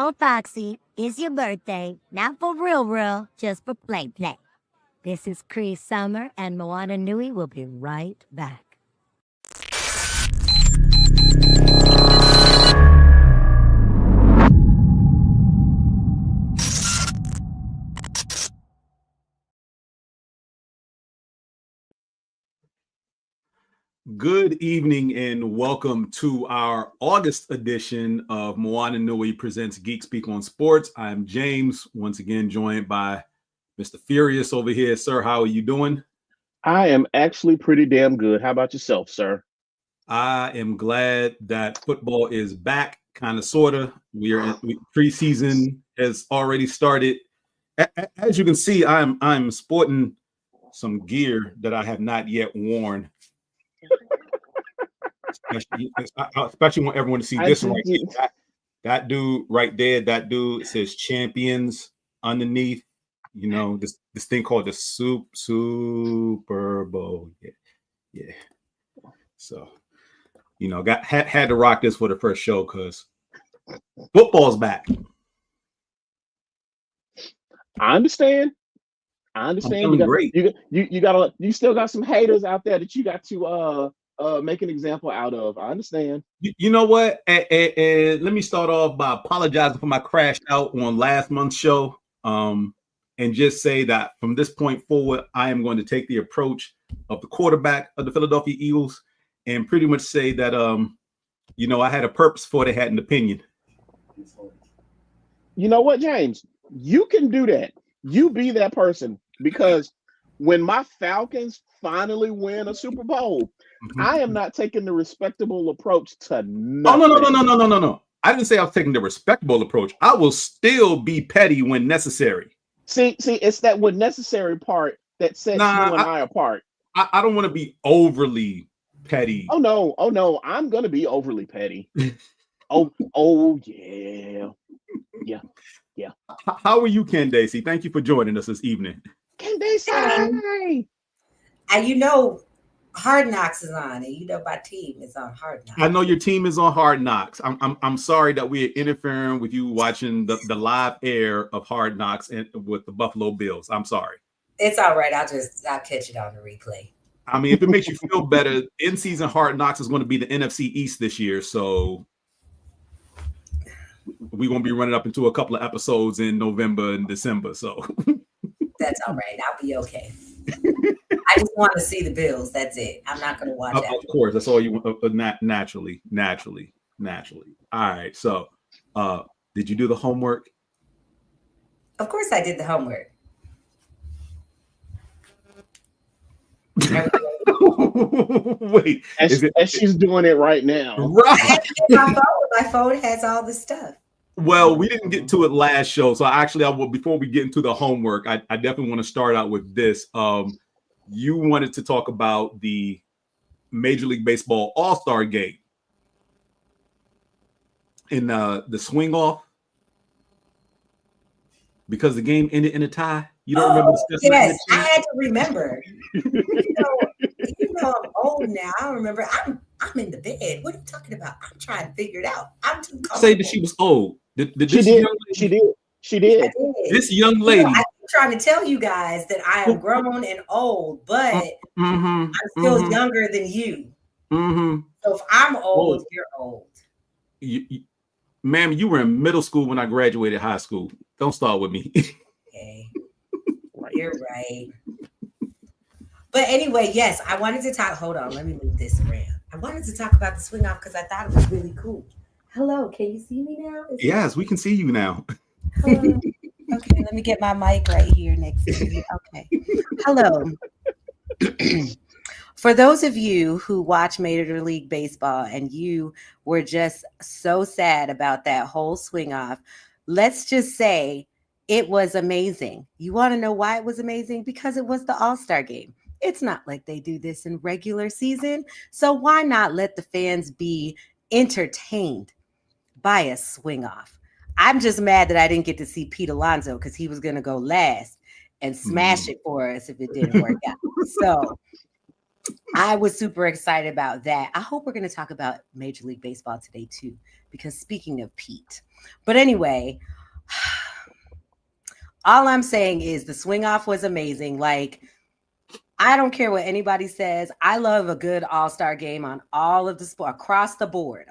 told Foxy it's your birthday, not for real, just for play. This is Cree Summer, and Moana Nui will be right back. Good evening and welcome to our August edition of Moana Nui presents Geek Speak On Sports. I'm James, once again joined by Mr. Furious over here. Sir, how are you doing? I am actually pretty damn good. How about yourself, sir? I am glad that football is back, kind of, sort of. Preseason has already started. As you can see, I'm sporting some gear that I have not yet worn. Especially want everyone to see this right here. That dude right there, that dude says champions underneath. You know, this thing called the Super Bowl. Yeah. So, you know, had to rock this for the first show because football's back. I understand. You still got some haters out there that you got to make an example out of. I understand. You know what? Let me start off by apologizing for my crash out on last month's show. And just say that from this point forward, I am going to take the approach of the quarterback of the Philadelphia Eagles and pretty much say that, you know, I had a purpose before they had an opinion. You know what, James? You can do that. You be that person, because when my Falcons finally win a Super Bowl, I am not taking the respectable approach to nothing. Oh, no. I didn't say I was taking the respectable approach. I will still be petty when necessary. See, it's that when necessary part that sets you and I apart. I don't want to be overly petty. Oh no, I'm gonna be overly petty. oh yeah. How are you, Candaysee? Thank you for joining us this evening. Candaysee, you know, Hard Knocks is on, and you know my team is on Hard Knocks. I know your team is on Hard Knocks. I'm sorry that we're interfering with you watching the live air of Hard Knocks and with the Buffalo Bills. I'm sorry. It's all right. I'll catch it on the replay. I mean, if it makes you feel better, in-season Hard Knocks is going to be the NFC East this year, so we're going to be running up into a couple of episodes in November and December. So that's all right. I'll be okay. I just want to see the Bills. That's it. I'm not going to watch that. Of course, that's all you want. Naturally. All right. So, did you do the homework? Of course, I did the homework. Wait, as she's doing it right now. Right. My phone has all the stuff. Well, we didn't get to it last show, so actually, before we get into the homework, I definitely want to start out with this. You wanted to talk about the Major League Baseball All-Star Game in the swing off because the game ended in a tie. You don't remember? Yes, I had to remember. You know, I'm old now. I remember. I'm in the bed. What are you talking about? I'm trying to figure it out. I'm too comfortable. Say that she was old. She did. This young lady. I'm trying to tell you guys that I am grown and old, but I'm still younger than you. So if I'm old, you're old. Ma'am, you were in middle school when I graduated high school. Don't start with me. Okay. You're right. But anyway, yes, I wanted to talk. Hold on, let me move this around. I wanted to talk about the swing off because I thought it was really cool. Hello, can you see me now? Yes, we can see you now. Hello. Okay, let me get my mic right here next to you. Okay. Hello. For those of you who watch Major League Baseball and you were just so sad about that whole swing off, let's just say it was amazing. You want to know why it was amazing? Because it was the All-Star Game. It's not like they do this in regular season. So why not let the fans be entertained by a swing off? I'm just mad that I didn't get to see Pete Alonso because he was going to go last and smash it for us if it didn't work out. So I was super excited about that. I hope we're going to talk about Major League Baseball today too, because speaking of Pete. But anyway, all I'm saying is the swing off was amazing. Like, I don't care what anybody says. I love a good all-star game on all of the sport across the board.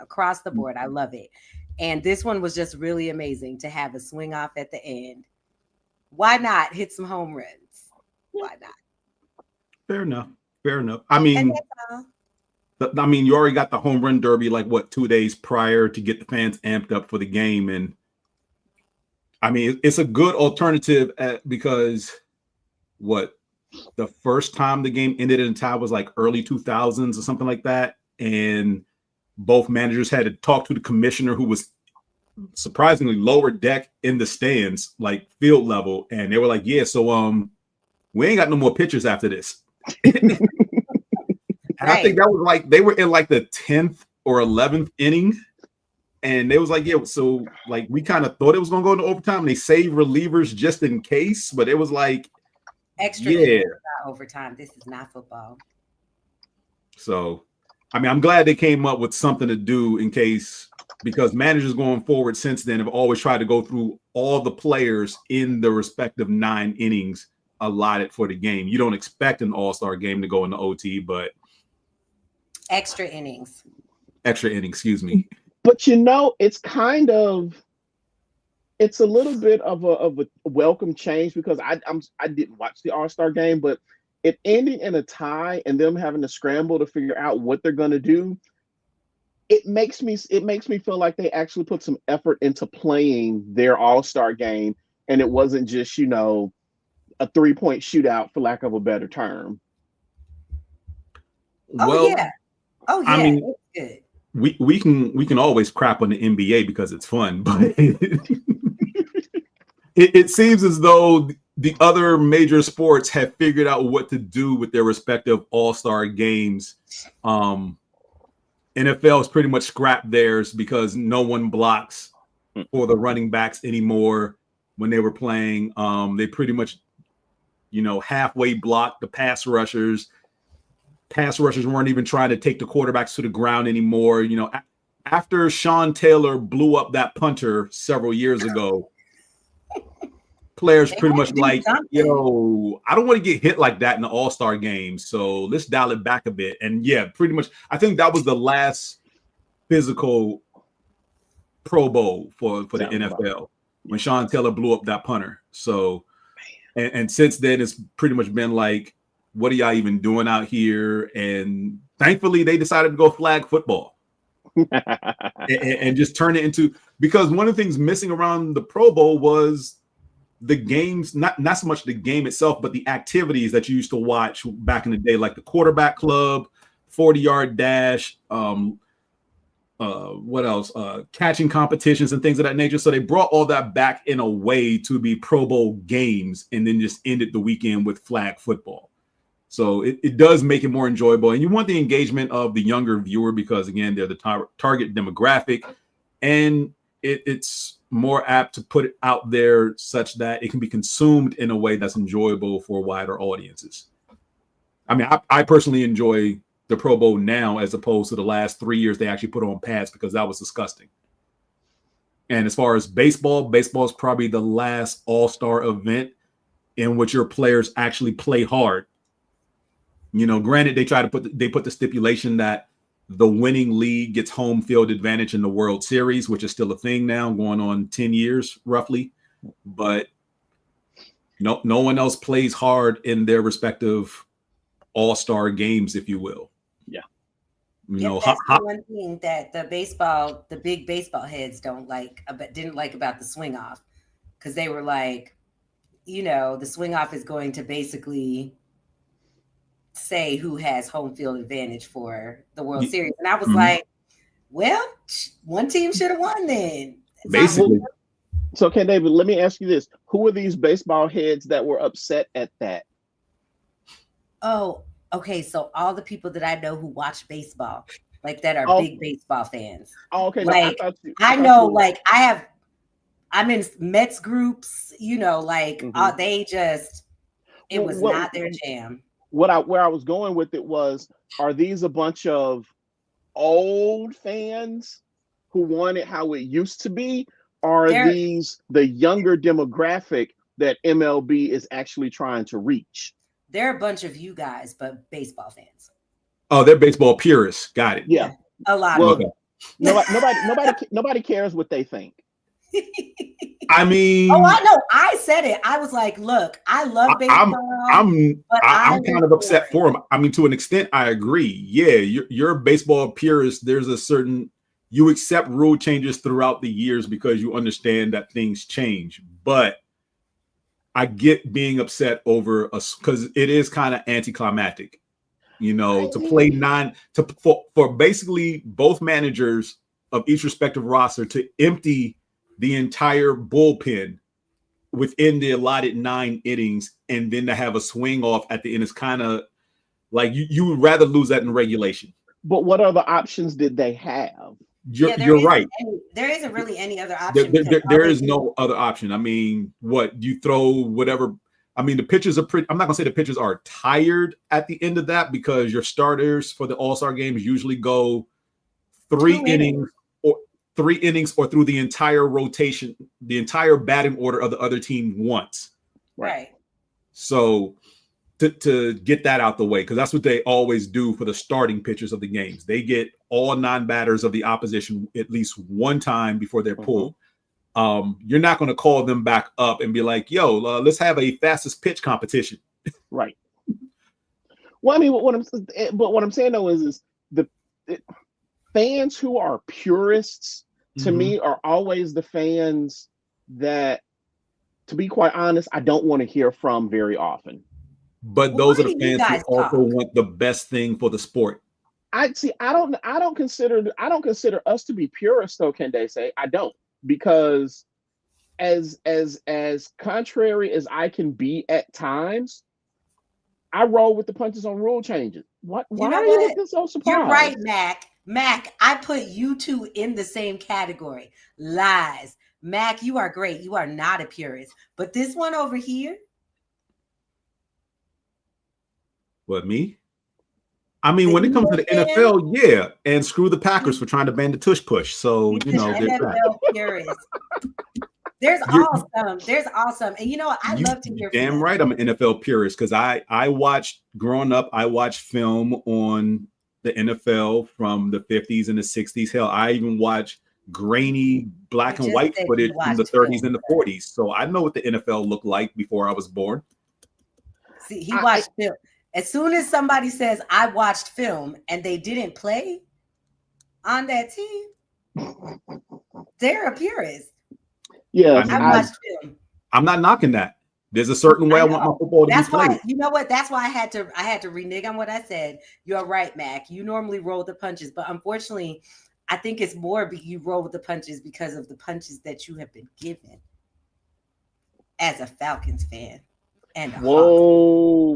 I love it. And this one was just really amazing to have a swing off at the end. Why not hit some home runs? Why not? Fair enough. I mean, you already got the home run derby 2 days prior to get the fans amped up for the game, and I mean it's a good alternative because the first time the game ended in a tie was early 2000s or something like that, and both managers had to talk to the commissioner, who was surprisingly lower deck in the stands, field level, and they were like, "Yeah, so we ain't got no more pitchers after this." And I think that was they were in the 10th or 11th inning, and they was like, "Yeah, so we kind of thought it was gonna go into overtime." And they saved relievers just in case, but it was extra. Yeah, overtime. This is not football. So, I mean, I'm glad they came up with something to do in case, because managers going forward since then have always tried to go through all the players in the respective 9 innings allotted for the game. You don't expect an all-star game to go into OT, but extra innings, excuse me. But it's it's a little bit of a welcome change, because I didn't watch the All-Star game, but it ending in a tie and them having to scramble to figure out what they're going to do, it makes me feel like they actually put some effort into playing their All-Star game, and it wasn't just a 3-point shootout, for lack of a better term. I mean, good. We can always crap on the NBA because it's fun, but it seems as though the other major sports have figured out what to do with their respective all-star games. NFL has pretty much scrapped theirs because no one blocks for the running backs anymore. When they were playing, they pretty much, halfway blocked the pass rushers. Pass rushers weren't even trying to take the quarterbacks to the ground anymore. After Sean Taylor blew up that punter several years ago, players pretty much I don't want to get hit like that in the All-Star game, so let's dial it back a bit. And yeah, pretty much, I think that was the last physical Pro Bowl for the NFL when Sean Taylor blew up that punter. So, and since then, it's pretty much been what are y'all even doing out here? And thankfully, they decided to go flag football and just turn it into, because one of the things missing around the Pro Bowl was the games, not so much the game itself, but the activities that you used to watch back in the day, like the quarterback club, 40-yard dash, what else? Catching competitions and things of that nature. So they brought all that back in a way to be Pro Bowl games, and then just ended the weekend with flag football. So it does make it more enjoyable, and you want the engagement of the younger viewer because, again, they're the target demographic, and it's more apt to put it out there such that it can be consumed in a way that's enjoyable for wider audiences. I mean, I personally enjoy the Pro Bowl now as opposed to the last 3 years they actually put on pads, because that was disgusting. And as far as baseball is probably the last all-star event in which your players actually play hard. Granted, they put the stipulation that the winning league gets home field advantage in the World Series, which is still a thing now, going on 10 years roughly. But no one else plays hard in their respective all-star games, if you will. Yeah. That's the one thing that the big baseball heads didn't like about the swing off, because they were like, the swing off is going to basically say who has home field advantage for the World Series. And I was like, well, one team should have won then. Basically. So, David, let me ask you this. Who are these baseball heads that were upset at that? Oh, okay. So all the people that I know who watch baseball, that are big baseball fans. Oh, okay. I'm in Mets groups, it was not their jam. where I was going with it was, are these a bunch of old fans who want it how it used to be? Or are these the younger demographic that MLB is actually trying to reach? They're a bunch of you guys, but baseball fans. Oh, they're baseball purists. Got it. Yeah. A lot Well, of them. Nobody cares what they think. I mean, oh, I know. I said it. I was like, "Look, I love baseball." I'm kind of upset for him. I mean, to an extent, I agree. Yeah, you're a baseball purist. There's a certain, you accept rule changes throughout the years because you understand that things change. But I get being upset over us because it is kind of anticlimactic. You know, to play for basically both managers of each respective roster to empty the entire bullpen within the allotted 9 innings, and then to have a swing off at the end is kind of like you would rather lose that in regulation. But what other options did they have? You're right. There isn't really any other option. There is no other option. I mean, what you throw, whatever. I mean, the pitchers are pretty. I'm not gonna say the pitchers are tired at the end of that because your starters for the All-Star games usually go 3 innings or through the entire rotation, the entire batting order of the other team once. Right. So to get that out the way, because that's what they always do for the starting pitchers of the games. They get all 9 batters of the opposition at least one time before they're pulled. You're not going to call them back up and be like, yo, let's have a fastest pitch competition. Right. Well, I mean, what I'm saying though is fans who are purists to me are always the fans that, to be quite honest, I don't want to hear from very often. But those are the fans who also want the best thing for the sport. I don't consider us to be purists though, Candaysee. I don't, because as contrary as I can be at times, I roll with the punches on rule changes. Why are you looking so surprised? You're right, Mac. Mac, I put you two in the same category. Lies. Mac, you are great. You are not a purist. But this one over here. What, me? I mean, when it comes to the NFL, yeah, and screw the Packers for trying to ban the tush push. So, you know, NFL purist. There's awesome. And you know what? I love to hear. Damn right, I'm an NFL purist because I watched growing up. I watched film on the NFL from the 50s and the 60s. Hell, I even watched grainy black and white footage from the 30s and the 40s. So I know what the NFL looked like before I was born. See, he watched film. As soon as somebody says I watched film and they didn't play on that team, they're a purist. Yeah, I watched film. I'm not knocking that. There's a certain way I want my football to be played. Why, you know what? That's why I had to renege on what I said. You're right, Mac. You normally roll the punches, but unfortunately, I think it's more you roll with the punches because of the punches that you have been given as a Falcons fan. And whoa.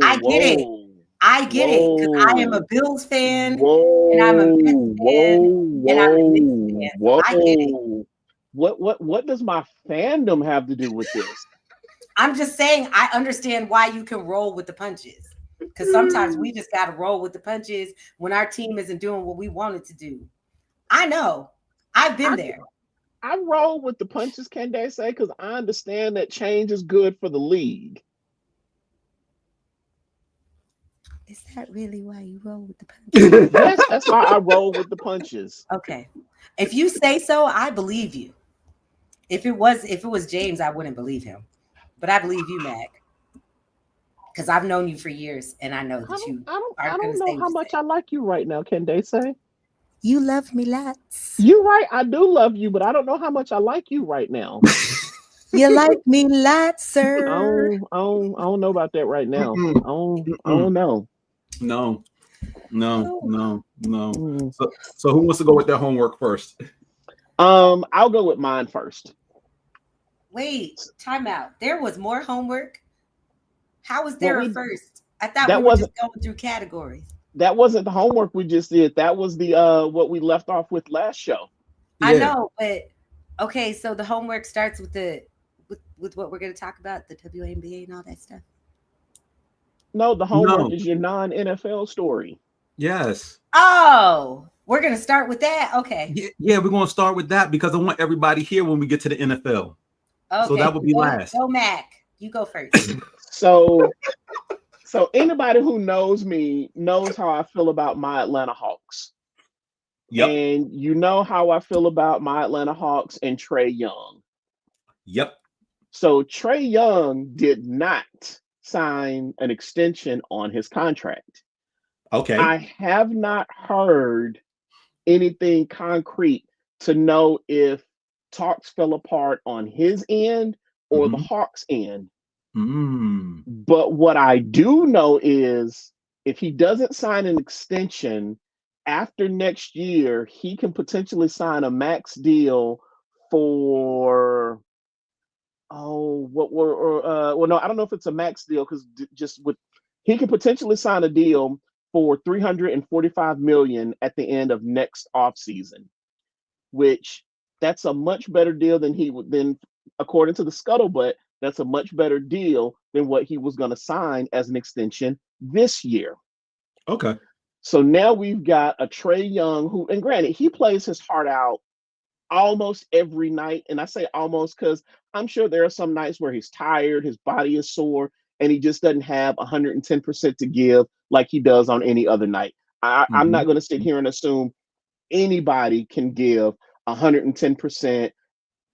I get it because I am a Bills fan and I'm a Mets fan and I'm a Knicks fan. So I get it. What does my fandom have to do with this? I'm just saying I understand why you can roll with the punches, because sometimes we just got to roll with the punches when our team isn't doing what we wanted to do. I know. I've been there. I roll with the punches, Candaysee, because I understand that change is good for the league. Is that really why you roll with the punches? Yes, that's why I roll with the punches. Okay. If you say so, I believe you. If it was James, I wouldn't believe him. But I believe you, Mac. Because I've known you for years and I know that you I don't know how much I like you right now, Candaysee. You love me lots. You're right. I do love you, but I don't know how much I like you right now. You like me lots, sir. I don't know about that right now. I don't know. No. So who wants to go with their homework first? I'll go with mine first. Wait, time out. There was more homework. How was there a first? I thought we were just going through categories. That wasn't the homework we just did. That was the what we left off with last show. Yeah. I know, but okay, so the homework starts with with what we're going to talk about, the WNBA and all that stuff. No, the homework No. is your non-NFL story. Yes. Oh, we're going to start with that? Okay. Yeah, we're going to start with that because I want everybody here when we get to the NFL. Okay. So that would be last. Go, Mac. You go first. So anybody who knows me knows how I feel about my Atlanta Hawks. Yep. And you know how I feel about my Atlanta Hawks and Trae Young. Yep. So Trae Young did not sign an extension on his contract. Okay. I have not heard anything concrete to know if talks fell apart on his end or the Hawks' end. But what I do know is if he doesn't sign an extension after next year, he can potentially sign a max deal for well, no, I don't know if it's a max deal because he can potentially sign a deal for $345 million at the end of next offseason, which that's a much better deal than according to the scuttlebutt, that's a much better deal than what he was going to sign as an extension this year. Okay. So now we've got a Trae Young who, and granted, he plays his heart out almost every night. And I say almost because I'm sure there are some nights where he's tired, his body is sore, and he just doesn't have 110% to give like he does on any other night. I'm not going to sit here and assume anybody can give 110%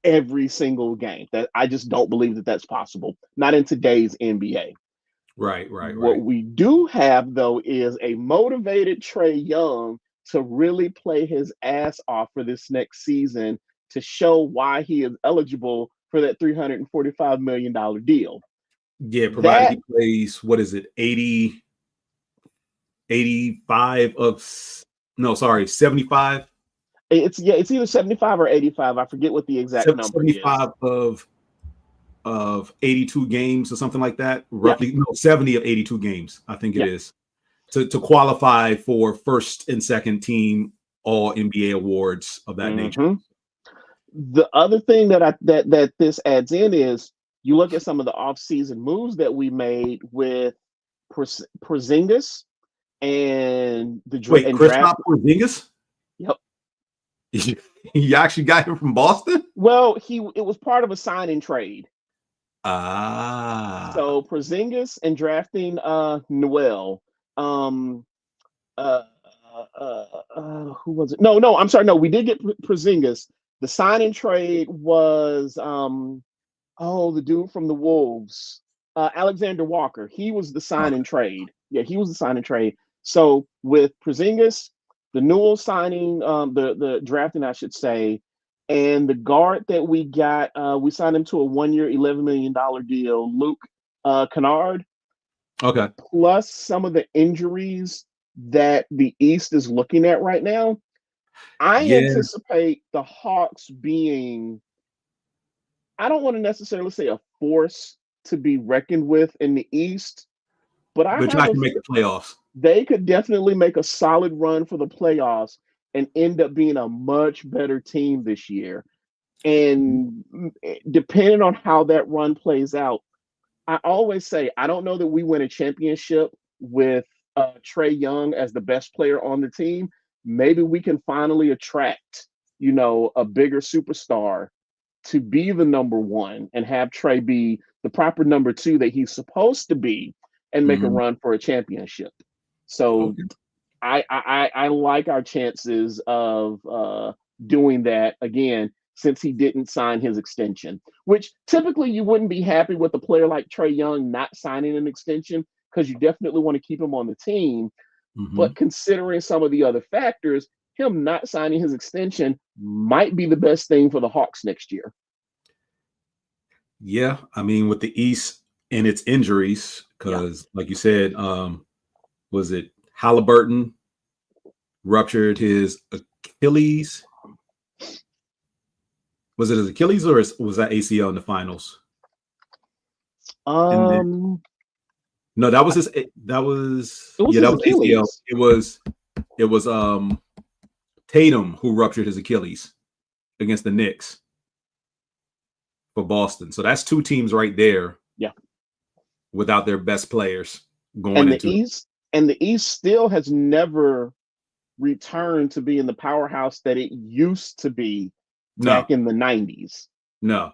every single game. That I just don't believe that that's possible. Not in today's NBA. Right. What we do have, though, is a motivated Trae Young to really play his ass off for this next season to show why he is eligible for that $345 million deal. Yeah, provided he plays, 85 of, no, sorry, 75? It's either 75 or 85. I forget what the exact number 75 is. of 82 games or something like that. Roughly, no, 70 of 82 games, I think it is. To qualify for first and second team all NBA awards of that nature. The other thing that this adds in is you look at some of the offseason moves that we made with Porzingis and the Kristaps Porzingis? Yep. You actually got him from Boston? Well, it was part of a sign and trade. So Porzingis and drafting Noel. Who was it? No, I'm sorry. No, we did get Porzingis. The sign and trade was the dude from the Wolves, Alexander Walker. He was the sign and trade. Yeah, he was the sign and trade. So with Porzingis, the Newell signing, the drafting, I should say, and the guard that we got, we signed him to a 1-year, $11 million deal, Luke Kennard. Okay. Plus some of the injuries that the East is looking at right now, I anticipate the Hawks being, I don't want to necessarily say a force to be reckoned with in the East, but I can make the playoffs. They could definitely make a solid run for the playoffs and end up being a much better team this year. And depending on how that run plays out, I always say, I don't know that we win a championship with Trae Young as the best player on the team. Maybe we can finally attract, a bigger superstar to be the number one and have Trae be the proper number two that he's supposed to be and make a run for a championship. So I like our chances of doing that again, since he didn't sign his extension, which typically you wouldn't be happy with a player like Trae Young not signing an extension because you definitely want to keep him on the team. But considering some of the other factors, him not signing his extension might be the best thing for the Hawks next year. Yeah, I mean, with the East and its injuries, because like you said, was it Halliburton ruptured his Achilles? Was it his Achilles or was that ACL in the finals? No, that was his. That was Achilles. ACL. It was Tatum who ruptured his Achilles against the Knicks for Boston. So that's two teams right there. Yeah. Without their best players going into the East still has never returned to being the powerhouse that it used to be back in the 90s. No.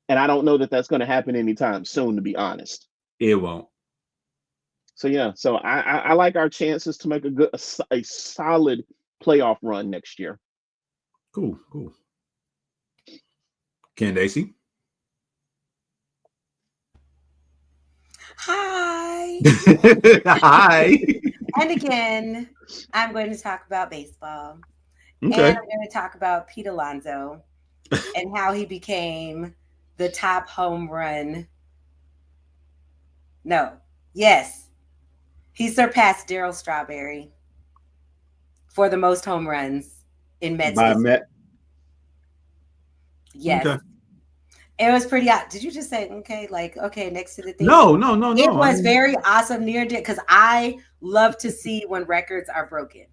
And I don't know that that's going to happen anytime soon, to be honest. It won't. So yeah, so I like our chances to make a solid playoff run next year. Cool. Candaysee. Hi. Hi. And again, I'm going to talk about baseball. Okay. And I'm going to talk about Pete Alonso and how he became the top home run. Yes. He surpassed Darryl Strawberry for the most home runs in Mets history. Yes. Okay. It was pretty odd. Did you just say, okay, next to the thing? No. It was very awesome near it because I love to see when records are broken.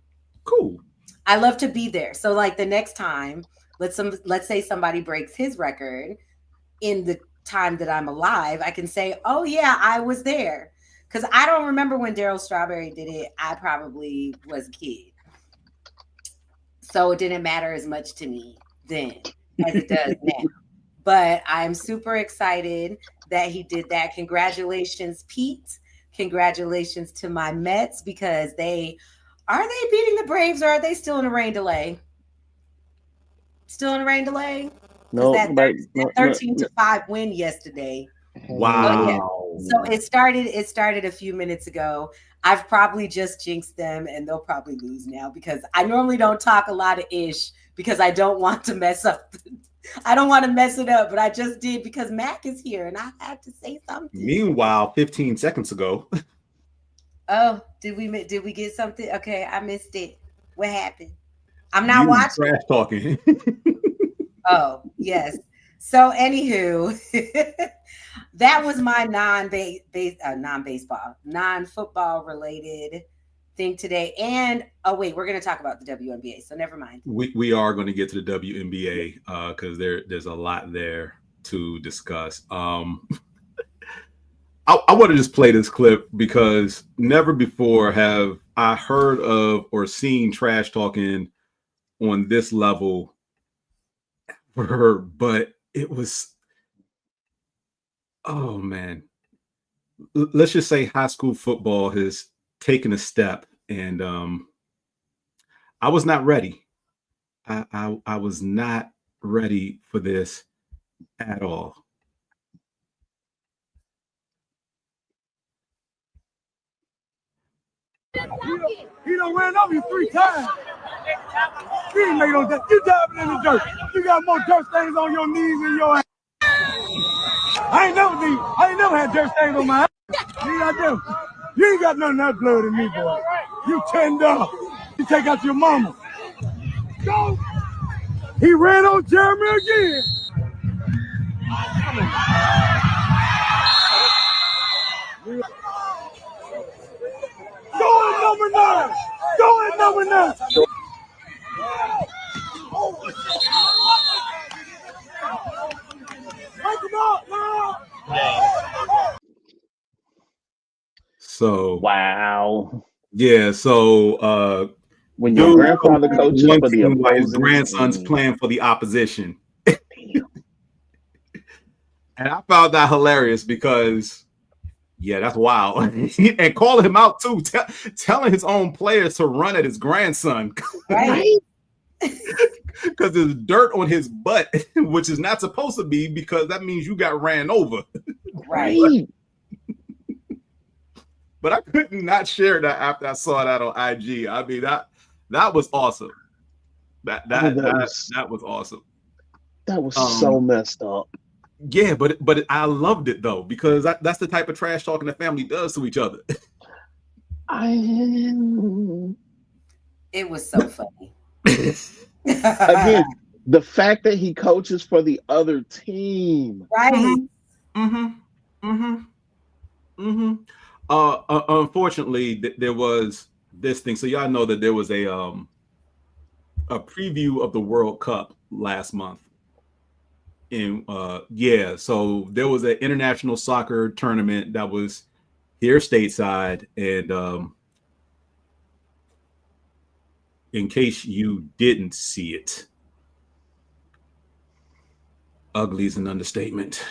Cool. I love to be there. So the next time, let's say somebody breaks his record in the time that I'm alive, I can say, oh yeah, I was there. Because I don't remember when Darryl Strawberry did it. I probably was a kid. So it didn't matter as much to me then as it does now. But I'm super excited that he did that. Congratulations, Pete. Congratulations to my Mets because are they beating the Braves or are they still in a rain delay? Still in a rain delay? No, that 13-5 win yesterday. Wow. So it started a few minutes ago. I've probably just jinxed them and they'll probably lose now because I normally don't talk a lot of ish because I don't want to mess up. I don't want to mess it up, but I just did because Mac is here and I had to say something. Meanwhile, 15 seconds ago. Oh, did we get something? Okay, I missed it. What happened? I'm not watching. Trash talking. Oh, yes. So anywho, that was my non-football related thing today. And wait, we're going to talk about the WNBA. So never mind. We are going to get to the WNBA because there's a lot there to discuss. I want to just play this clip because never before have I heard of or seen trash talking on this level for her, but it was, oh man, let's just say high school football has taken a step and I was not ready. I was not ready for this at all. He done ran over you 3 times. You ain't made no dirt. You diving in the dirt. You got more dirt stains on your knees than your ass. I ain't never had dirt stains on my ass. You ain't got none of that blood in me, boy. You 10 up. You take out your mama. Go. He ran on Jeremy again. Go at number 9. Go at number 9. So wow. Yeah, so when your grandfather coaches for the opposing his grandson's playing for the opposition. And I found that hilarious because that's wild. And calling him out too, telling his own players to run at his grandson. Right. Because there's dirt on his butt, which is not supposed to be because that means you got ran over. Right. But I couldn't not share that after I saw that on IG. I mean, that was awesome. That was awesome. That was so messed up. Yeah, but I loved it though because that's the type of trash talking the family does to each other. It was so funny. Again, the fact that he coaches for the other team, right? Unfortunately, there was this thing. So y'all know that there was a preview of the World Cup last month. And so there was an international soccer tournament that was here stateside. And in case you didn't see it, ugly is an understatement.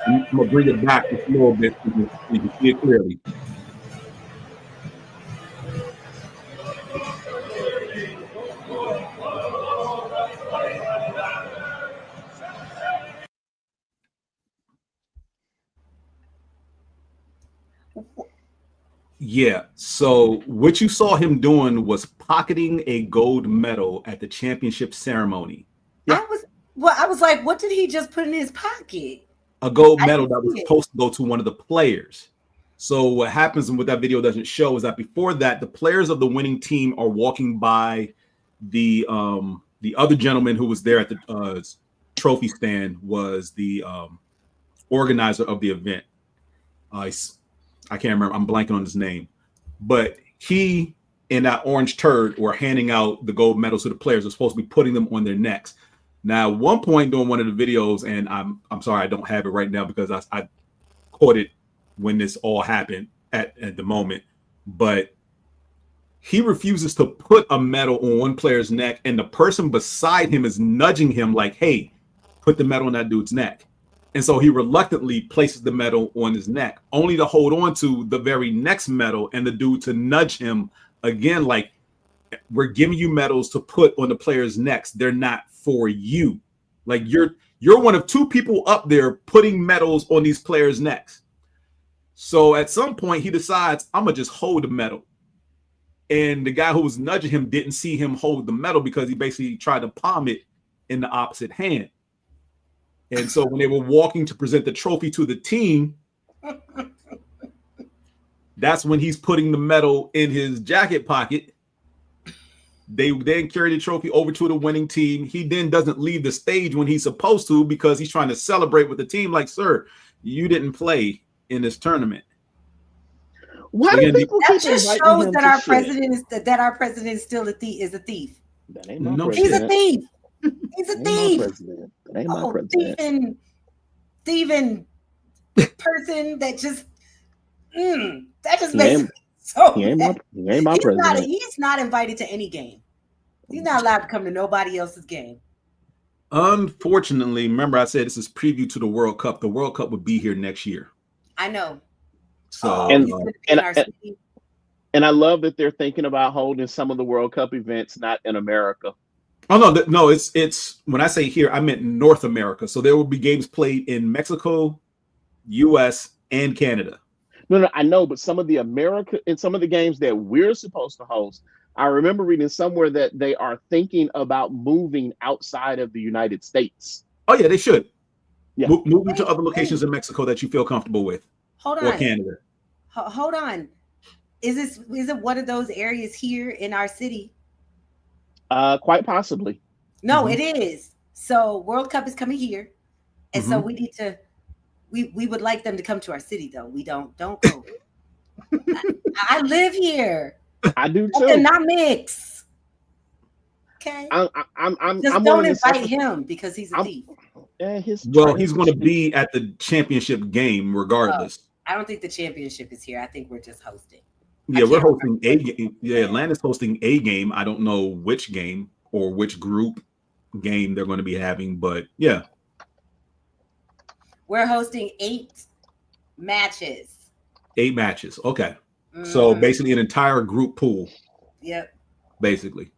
I'm gonna bring it back just a little bit so you can see it clearly. Yeah, so what you saw him doing was pocketing a gold medal at the championship ceremony. Yeah. I was like, what did he just put in his pocket? A gold medal that was supposed to go to one of the players. So what happens and what that video doesn't show is that before that, the players of the winning team are walking by the other gentleman who was there at the trophy stand was the organizer of the event. I can't remember. I'm blanking on his name, but he and that orange turd were handing out the gold medals to the players. They're supposed to be putting them on their necks. Now, at one point during one of the videos, and I'm sorry I don't have it right now because I caught it when this all happened at the moment, but he refuses to put a medal on one player's neck, and the person beside him is nudging him like, hey, put the medal on that dude's neck. And so he reluctantly places the medal on his neck, only to hold on to the very next medal and the dude to nudge him again, like, we're giving you medals to put on the players' necks. They're not for you. Like, you're one of two people up there putting medals on these players' necks. So at some point he decides, I'm gonna just hold the medal. And the guy who was nudging him didn't see him hold the medal because he basically tried to palm it in the opposite hand. And so when they were walking to present the trophy to the team, that's when he's putting the medal in his jacket pocket. They then carry the trophy over to the winning team. He then doesn't leave the stage when he's supposed to because he's trying to celebrate with the team. Like, sir, you didn't play in this tournament. Why do people that just shows that our president is still a thief. That ain't my No, president. He's a thief. He's a thief. That ain't my president. Thieving person that just makes so he ain't my president. He's not invited to any game. He's not allowed to come to nobody else's game. Unfortunately, remember I said this is preview to the World Cup. The World Cup would be here next year. I know. So and I love that they're thinking about holding some of the World Cup events not in America. Oh no, it's when I say here, I meant North America. So there will be games played in Mexico, US, and Canada. No, I know, but some of the games that we're supposed to host, I remember reading somewhere that they are thinking about moving outside of the United States. Oh yeah, they should. Yeah, moving to other locations in Mexico that you feel comfortable with. Hold on. Or Canada. Hold on. Is it one of those areas here in our city? Quite possibly. No, it is. So World Cup is coming here, and so we need to. We would like them to come to our city, though. We don't go. I live here. I do too. And not mix. Okay. I'm don't invite him because he's a thief. He's going to be at the championship game regardless. I don't think the championship is here. I think we're just hosting. Yeah, we're hosting a game. Yeah, Atlanta's hosting a game. I don't know which game or which group game they're going to be having, but yeah. We're hosting 8 matches. 8 matches. Okay. So basically an entire group pool. Yep. Basically.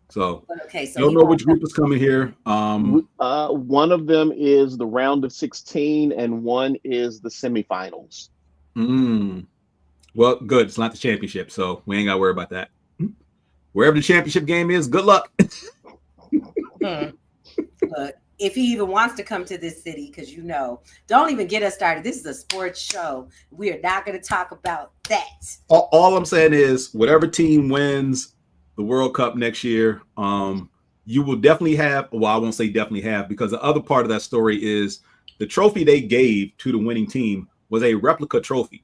So okay, so I don't know which group is coming here. One of them is the round of 16 and one is the semifinals. Well, good. It's not the championship, so we ain't got to worry about that. Wherever the championship game is, good luck. Look, if he even wants to come to this city, because don't even get us started. This is a sports show. We are not going to talk about that. All I'm saying is whatever team wins the World Cup next year, you will definitely have, well, I won't say definitely have, because the other part of that story is the trophy they gave to the winning team was a replica trophy.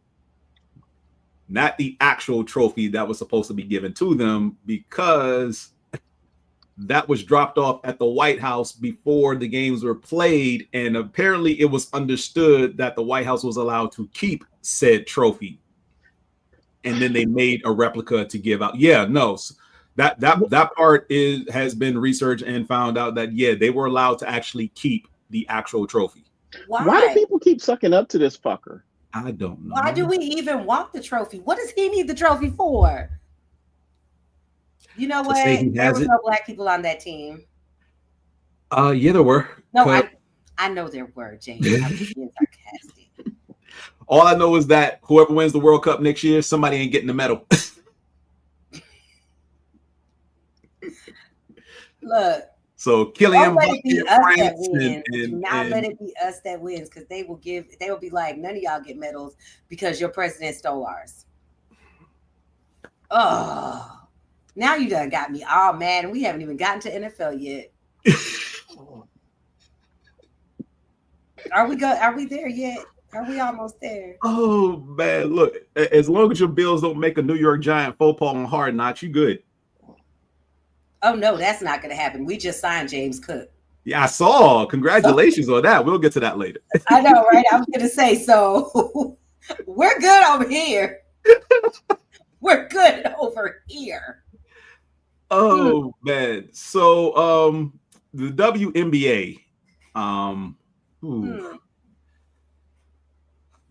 not the actual trophy that was supposed to be given to them, because that was dropped off at the White House before the games were played. And apparently it was understood that the White House was allowed to keep said trophy. And then they made a replica to give out. Yeah, no, that part has been researched and found out that, yeah, they were allowed to actually keep the actual trophy. Why do people keep sucking up to this fucker? I don't know. Why do we even want the trophy? What does he need the trophy for? You know what? There were no black people on that team. Yeah, there were. No, I know there were, James. I'm being sarcastic. All I know is that whoever wins the World Cup next year, somebody ain't getting the medal. Look. So Kylian let it be us that wins. Do not let it be us that wins, because they will be like, none of y'all get medals because your president stole ours. Oh. Now you done got me all mad, and we haven't even gotten to NFL yet. Are we there yet? Are we almost there? Oh man, look! As long as your Bills don't make a New York Giant faux pas on Hard Knocks, you good. Oh no, that's not going to happen. We just signed James Cook. Yeah, I saw. Congratulations on that. We'll get to that later. I know, right? I was going to say, so we're good over here. We're good over here. Oh man. So the WNBA.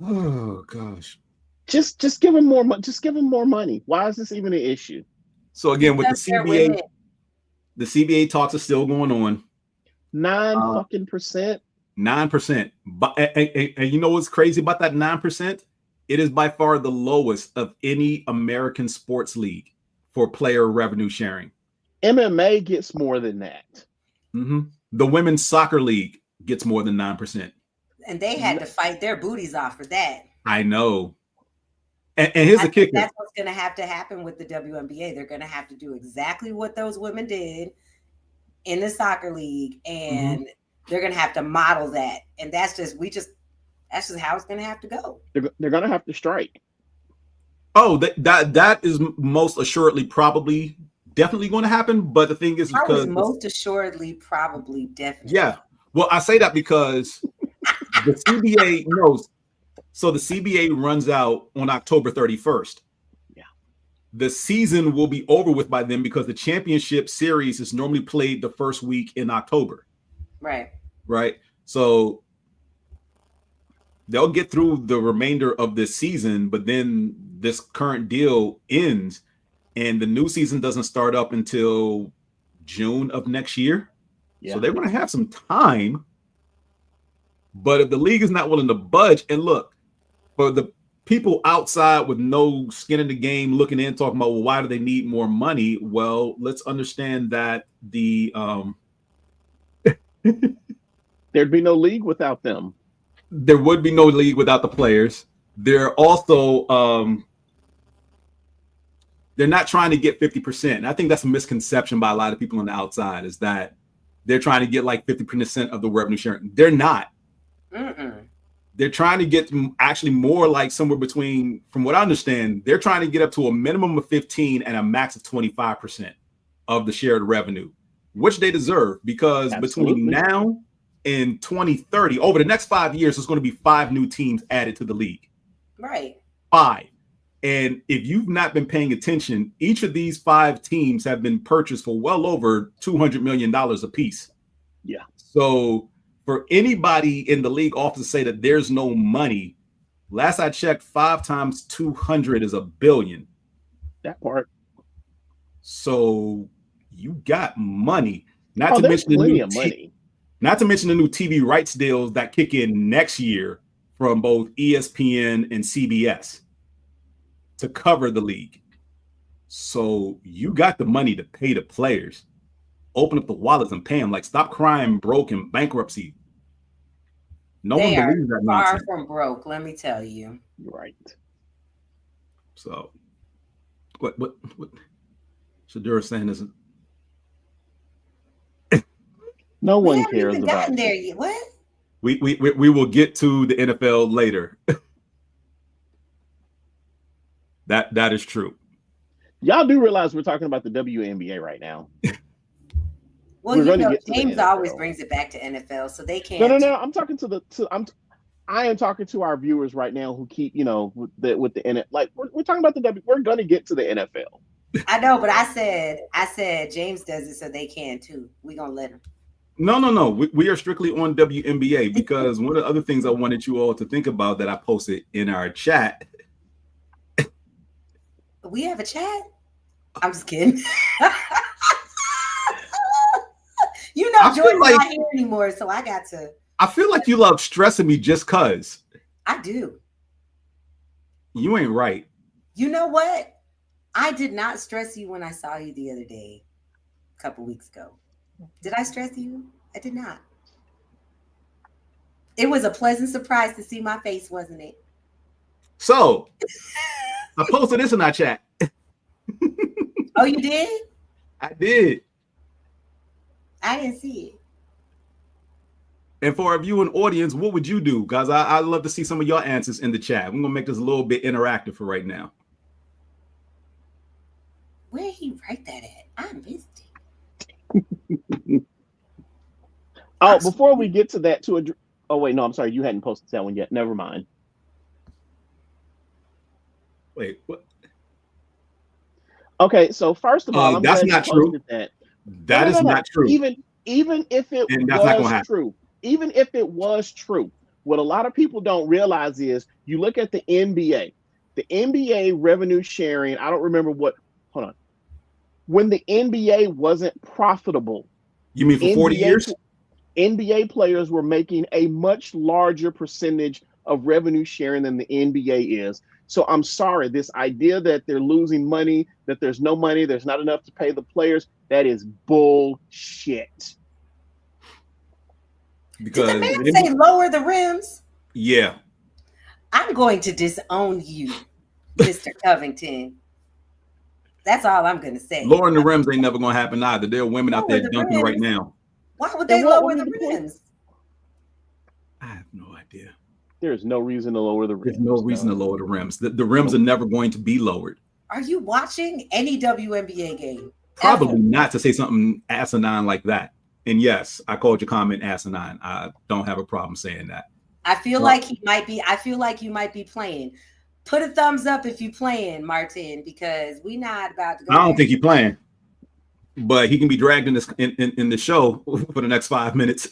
Oh gosh. Just give them more money. Just give them more money. Why is this even an issue? So again, with the CBA, the CBA talks are still going on. 9%. 9%. But and you know what's crazy about that 9%? It is by far the lowest of any American sports league for player revenue sharing. MMA gets more than that. Mm-hmm. The women's soccer league gets more than 9%. And they had to fight their booties off for that. I know. And here's the kicker. That's what's going to happen with the WNBA. They're going to have to do exactly what those women did in the soccer league, and they're going to have to model that. And that's just how it's going to have to go. They're going to have to strike. Oh, that is most assuredly definitely going to happen. But the thing is, because most assuredly probably definitely. Yeah. Well, I say that because the CBA knows. So the CBA runs out on October 31st. Yeah. The season will be over with by then, because the championship series is normally played the first week in October. Right. Right. So they'll get through the remainder of this season, but then this current deal ends and the new season doesn't start up until June of next year. Yeah. So they're going to have some time. But if the league is not willing to budge, and look, for the people outside with no skin in the game looking in, talking about, well, why do they need more money? Well, let's understand that there'd be no league without them. There would be no league without the players. They're also they're not trying to get 50%. And I think that's a misconception by a lot of people on the outside, is that they're trying to get like 50% of the revenue sharing. They're not. They're trying to get actually more, like somewhere between, from what I understand, they're trying to get up to a minimum of 15 and a max of 25% of the shared revenue, which they deserve, because between now and 2030, over the next 5 years, there's going to be 5 new teams added to the league. Right. 5. And if you've not been paying attention, each of these 5 teams have been purchased for well over $200 million a piece. Yeah. So for anybody in the league office to say that there's no money, last I checked, 5 times 200 is $1 billion. That part. So you got money. Not to mention not to mention the new TV rights deals that kick in next year from both ESPN and CBS to cover the league. So you got the money to pay the players. Open up the wallets and pay them. Like, stop crying broke and bankruptcy. No one believes that nonsense. Far from broke, let me tell you. Right. So what Shadura saying isn't. No one cares even about there yet. What? We will get to the NFL later. That is true. Y'all do realize we're talking about the WNBA right now. Well, James always brings it back to NFL, so they can't. No. I'm talking I am talking to our viewers right now who keep, with the NFL. Like we're talking about the W. We're gonna get to the NFL. I know, but I said James does it, so they can too. We gonna let him. No. We are strictly on WNBA because one of the other things I wanted you all to think about that I posted in our chat. We have a chat? I'm just kidding. Jordan's not here anymore, so I got to. I feel like you love stressing me just cause. I do. You ain't right. You know what? I did not stress you when I saw you the other day, a couple weeks ago. Did I stress you? I did not. It was a pleasant surprise to see my face, wasn't it? So, I posted this in our chat. Oh, you did? I did. I didn't see it. And for our viewing audience, what would you do? Guys, I'd love to see some of your answers in the chat. We're going to make this a little bit interactive for right now. Where did he write that at? I missed it. Before we get to that, oh, wait, no, I'm sorry. You hadn't posted that one yet. Never mind. Wait, what? Okay, so first of all, that's not true. That is not true. Even if it was true, even if it was true, what a lot of people don't realize is you look at the NBA. The NBA revenue sharing, I don't remember hold on. When the NBA wasn't profitable. You mean for 40 years? NBA players were making a much larger percentage of revenue sharing than the NBA is. So I'm sorry, this idea that they're losing money, that there's no money, there's not enough to pay the players, that is bullshit. Because did the man say lower the rims? Yeah. I'm going to disown you, Mr. Covington. That's all I'm going to say. Lowering the rims ain't never going to happen either. There are women out there dunking right now. Why would they lower the rims? I have no idea. There's no reason to lower the rims. There's no reason to lower the rims. The rims are never going to be lowered. Are you watching any WNBA game? Probably not, to say something asinine like that. And yes, I called your comment asinine. I don't have a problem saying that. I feel like he might be. I feel like you might be playing. Put a thumbs up if you playing, Martin, because we not about to go. I don't think he's playing, but he can be dragged in this in the show for the next 5 minutes.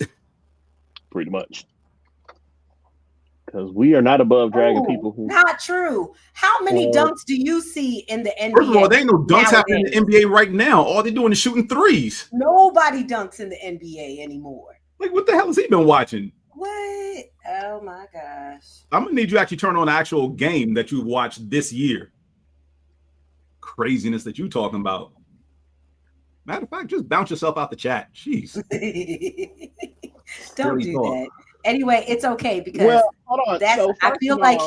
Pretty much. Because we are not above dragging people who. Not true. How many dunks do you see in the NBA? First of all, there ain't no dunks happening in the NBA right now. All they're doing is shooting threes. Nobody dunks in the NBA anymore. Like, what the hell has he been watching? What? Oh my gosh. I'm gonna need you to actually turn on the actual game that you've watched this year. Craziness that you talking about. Matter of fact, just bounce yourself out the chat. Jeez. Don't do that. Anyway, it's okay because hold on. I feel like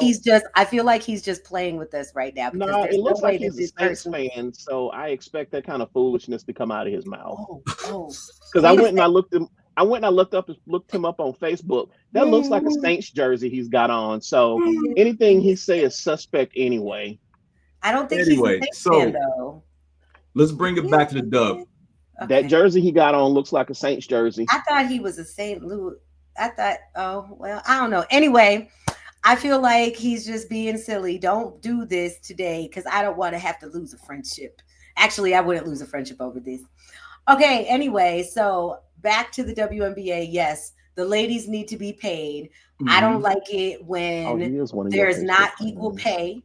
he's just playing with us right now. No, it looks like he's a Saints fan, so I expect that kind of foolishness to come out of his mouth. Because I went and I looked him up on Facebook. That looks like a Saints jersey he's got on. So anything he say is suspect anyway. I don't think he's a Saints fan, though. Let's bring it back to the dub. Okay. That jersey he got on looks like a Saints jersey. I thought he was a St. Louis. I don't know. Anyway, I feel like he's just being silly. Don't do this today because I don't want to have to lose a friendship. Actually, I wouldn't lose a friendship over this. Okay, anyway, so back to the WNBA. Yes, the ladies need to be paid. Mm-hmm. I don't like it when there's not equal pay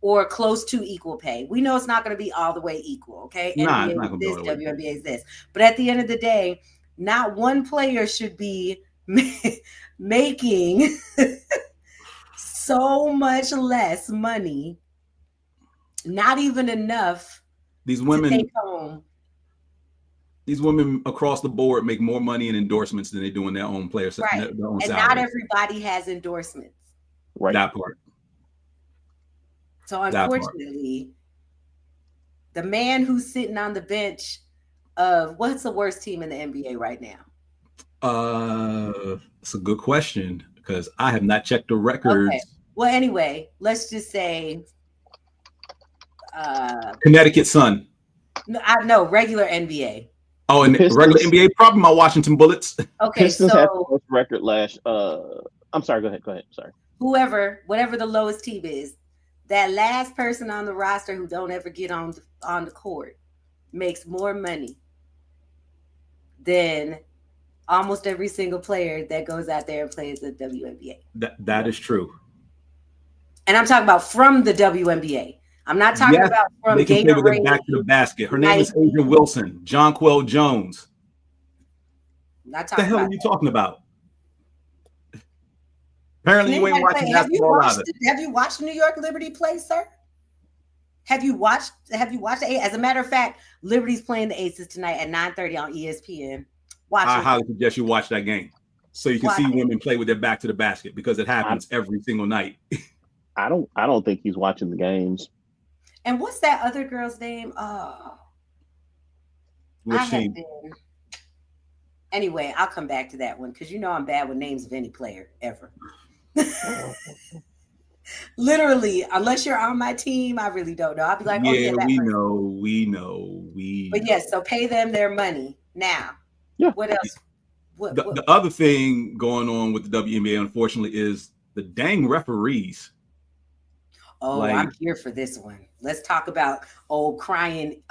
or close to equal pay. We know it's not going to be all the way equal, okay? NBA is this, WNBA is this. But at the end of the day, not one player should be making so much less money, not even enough these women to take home. These women across the board make more money in endorsements than they do in their own players. Right. Their own and salaries. Not everybody has endorsements. Right. That part. So unfortunately, the man who's sitting on the bench of what's the worst team in the NBA right now? It's a good question because I have not checked the records. Okay. Well, anyway, let's just say Connecticut Sun. No, regular NBA. Oh, and Pistons. regular NBA, probably my Washington Bullets. Okay, Pistons had the so most record last. I'm sorry. Go ahead. Sorry. whatever the lowest team is, that last person on the roster who don't ever get on the court makes more money than almost every single player that goes out there and plays the WNBA. That is true. And I'm talking about from the WNBA. I'm not talking about from they can play with Gatorade. them back to the basket. Her name is Adrian Wilson, Jonquel Jones. Not What the hell are you talking about? Apparently you ain't watching basketball either. Have you watched New York Liberty play, sir? Have you watched the As a matter of fact, Liberty's playing the Aces tonight at 9:30 on ESPN. I highly suggest you watch that game so you can see women play with their back to the basket because it happens every single night. I don't think he's watching the games. And what's that other girl's name? Anyway, I'll come back to that one because I'm bad with names of any player ever. Literally, unless you're on my team, I really don't know. I'll be like, we know. But yes, so pay them their money now. Yeah. What else? The other thing going on with the WNBA, unfortunately, is the dang referees. Oh, I'm here for this one. Let's talk about old crying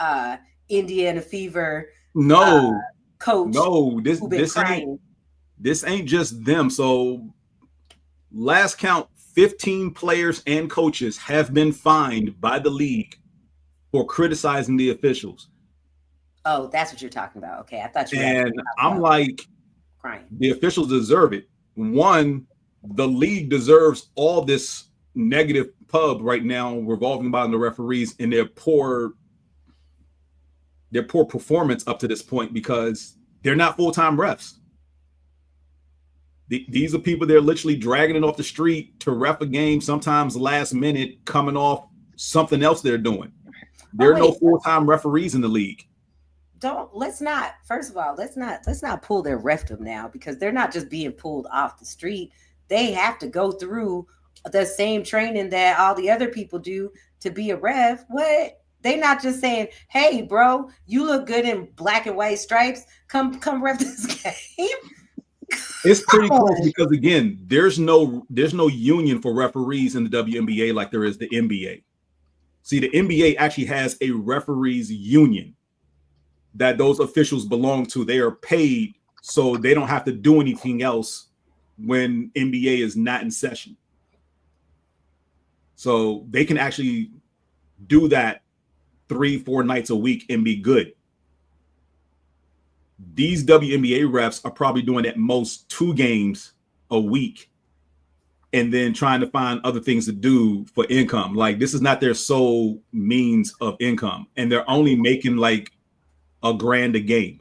Indiana Fever. Coach. No, this ain't just them. So last count, 15 players and coaches have been fined by the league for criticizing the officials. Oh, that's what you're talking about. Okay, I thought you were. And I'm like, crying. The officials deserve it. One, the league deserves all this negative pub right now revolving about the referees and their poor performance up to this point because they're not full-time refs. These are people they're literally dragging it off the street to ref a game, sometimes last minute coming off something else they're doing. There are no full-time referees in the league. Let's not pull their refdom now because they're not just being pulled off the street. They have to go through the same training that all the other people do to be a ref. What? They not just saying, "Hey, bro, you look good in black and white stripes. Come ref this game." It's pretty close because again, there's no union for referees in the WNBA like there is the NBA. See, the NBA actually has a referees union that those officials belong to. They are paid so they don't have to do anything else when NBA is not in session. So they can actually do that 3-4 nights a week and be good. These WNBA refs are probably doing at most 2 games a week and then trying to find other things to do for income. Like this is not their sole means of income and they're only making like $1,000 a game.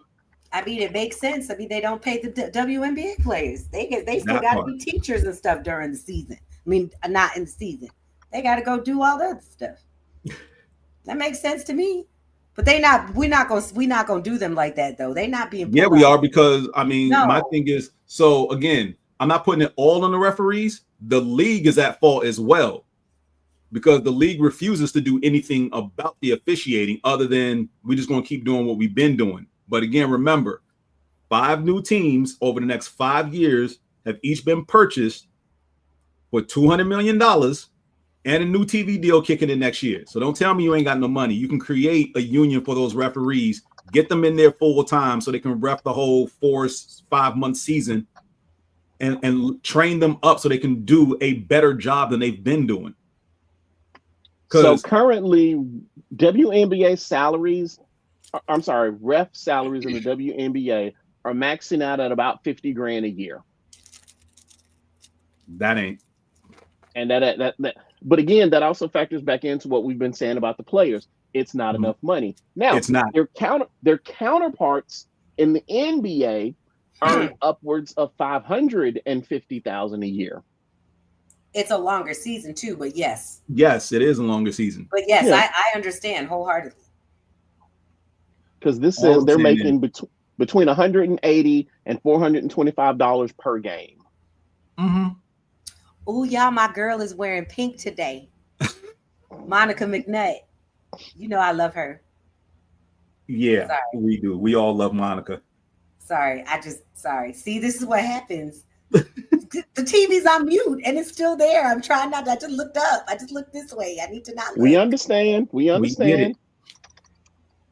I mean, it makes sense. I mean, they don't pay the WNBA players. They still got to be teachers and stuff during the season. I mean, not in the season. They got to go do all the other stuff. That makes sense to me. But we're not gonna do them like that though. They not being. Yeah, we are because I mean, my thing is so again, I'm not putting it all on the referees. The league is at fault as well because the league refuses to do anything about the officiating other than we're just going to keep doing what we've been doing. But again, remember, 5 new teams over the next 5 years have each been purchased for $200 million and a new TV deal kicking in next year. So don't tell me you ain't got no money. You can create a union for those referees, get them in there full time so they can ref the whole 4-5 month season and train them up so they can do a better job than they've been doing. So currently WNBA salaries, ref salaries in the WNBA are maxing out at about $50,000 a year. That ain't. And that but again, that also factors back into what we've been saying about the players. It's not enough money. Now, it's not. Their counterparts in the NBA earn upwards of $550,000 a year. It's a longer season too, but yes. Yes, it is a longer season. But yes, yeah. I understand wholeheartedly. Because this says they're making between $180 and $425 per game. Mm-hmm. Oh, y'all, my girl is wearing pink today. Monica McNutt. You know I love her. Yeah, Sorry. we do. We all love Monica. Sorry. See, this is what happens. The TV's on mute and it's still there. I'm trying not to. I just looked up. I just looked this way. I need to not look. We understand. We understand.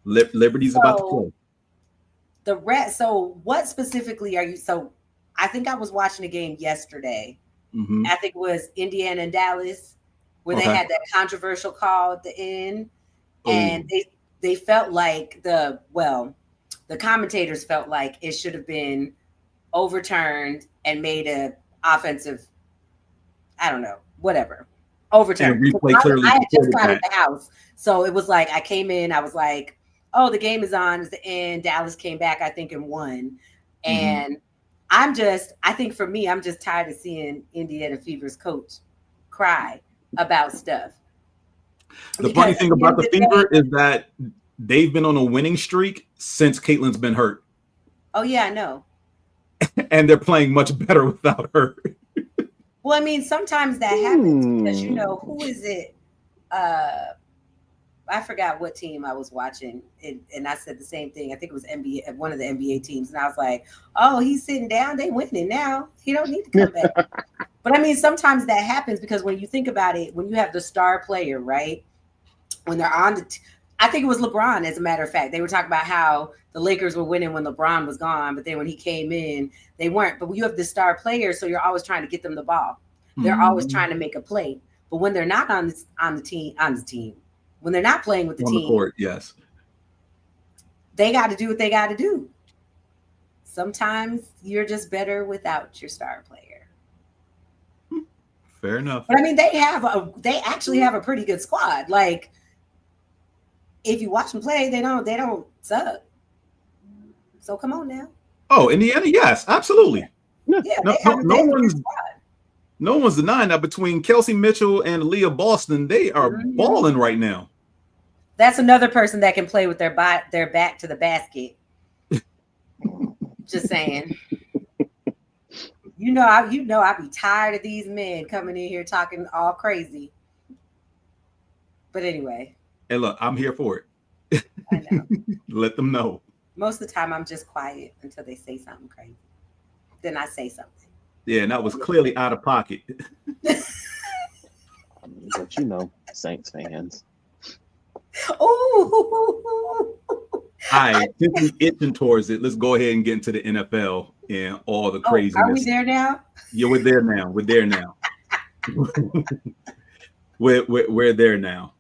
Liberty's about to play. The rest. So what specifically are you? So I think I was watching a game yesterday. Mm-hmm. I think it was Indiana and Dallas where they had that controversial call at the end. And they felt like the commentators felt like it should have been overturned and made a offensive, I don't know, whatever, overturned. I had just got in the house, so it was like I came in, I was like, oh, the game is on, it's the end. Dallas came back, I think, and won. And I think for me, I'm just tired of seeing Indiana Fever's coach cry about stuff. The funny thing about the Fever is that they've been on a winning streak since Caitlin's been hurt. Oh yeah, I know. And they're playing much better without her. Well, I mean, sometimes that happens because who is it? I forgot what team I was watching, and I said the same thing. I think it was NBA, one of the NBA teams, and I was like, "Oh, he's sitting down. They winning now. He don't need to come back." But I mean, sometimes that happens because when you think about it, when you have the star player, right? When they're on I think it was LeBron, as a matter of fact. They were talking about how the Lakers were winning when LeBron was gone, but then when he came in, they weren't. But when you have the star player, so you're always trying to get them the ball. They're always trying to make a play. But when they're not on the team, when they're not playing with the team, court, yes, they got to do what they got to do. Sometimes you're just better without your star player. Fair enough. But I mean, they actually have a pretty good squad. Like, if you watch them play, they don't suck. So come on now. Oh, Indiana, yes, absolutely. Yeah, no one's denying that. Between Kelsey Mitchell and Leah Boston, they are balling right now. That's another person that can play with their back to the basket. Just saying. I be tired of these men coming in here talking all crazy. But anyway. Hey, look, I'm here for it. I know. Let them know. Most of the time, I'm just quiet until they say something crazy. Then I say something. Yeah, and that was clearly out of pocket. But Saints fans. Oh. All right, since we're itching towards it, let's go ahead and get into the NFL and all the craziness. Are we there now? Yeah, we're there now. We're there now. we're there now.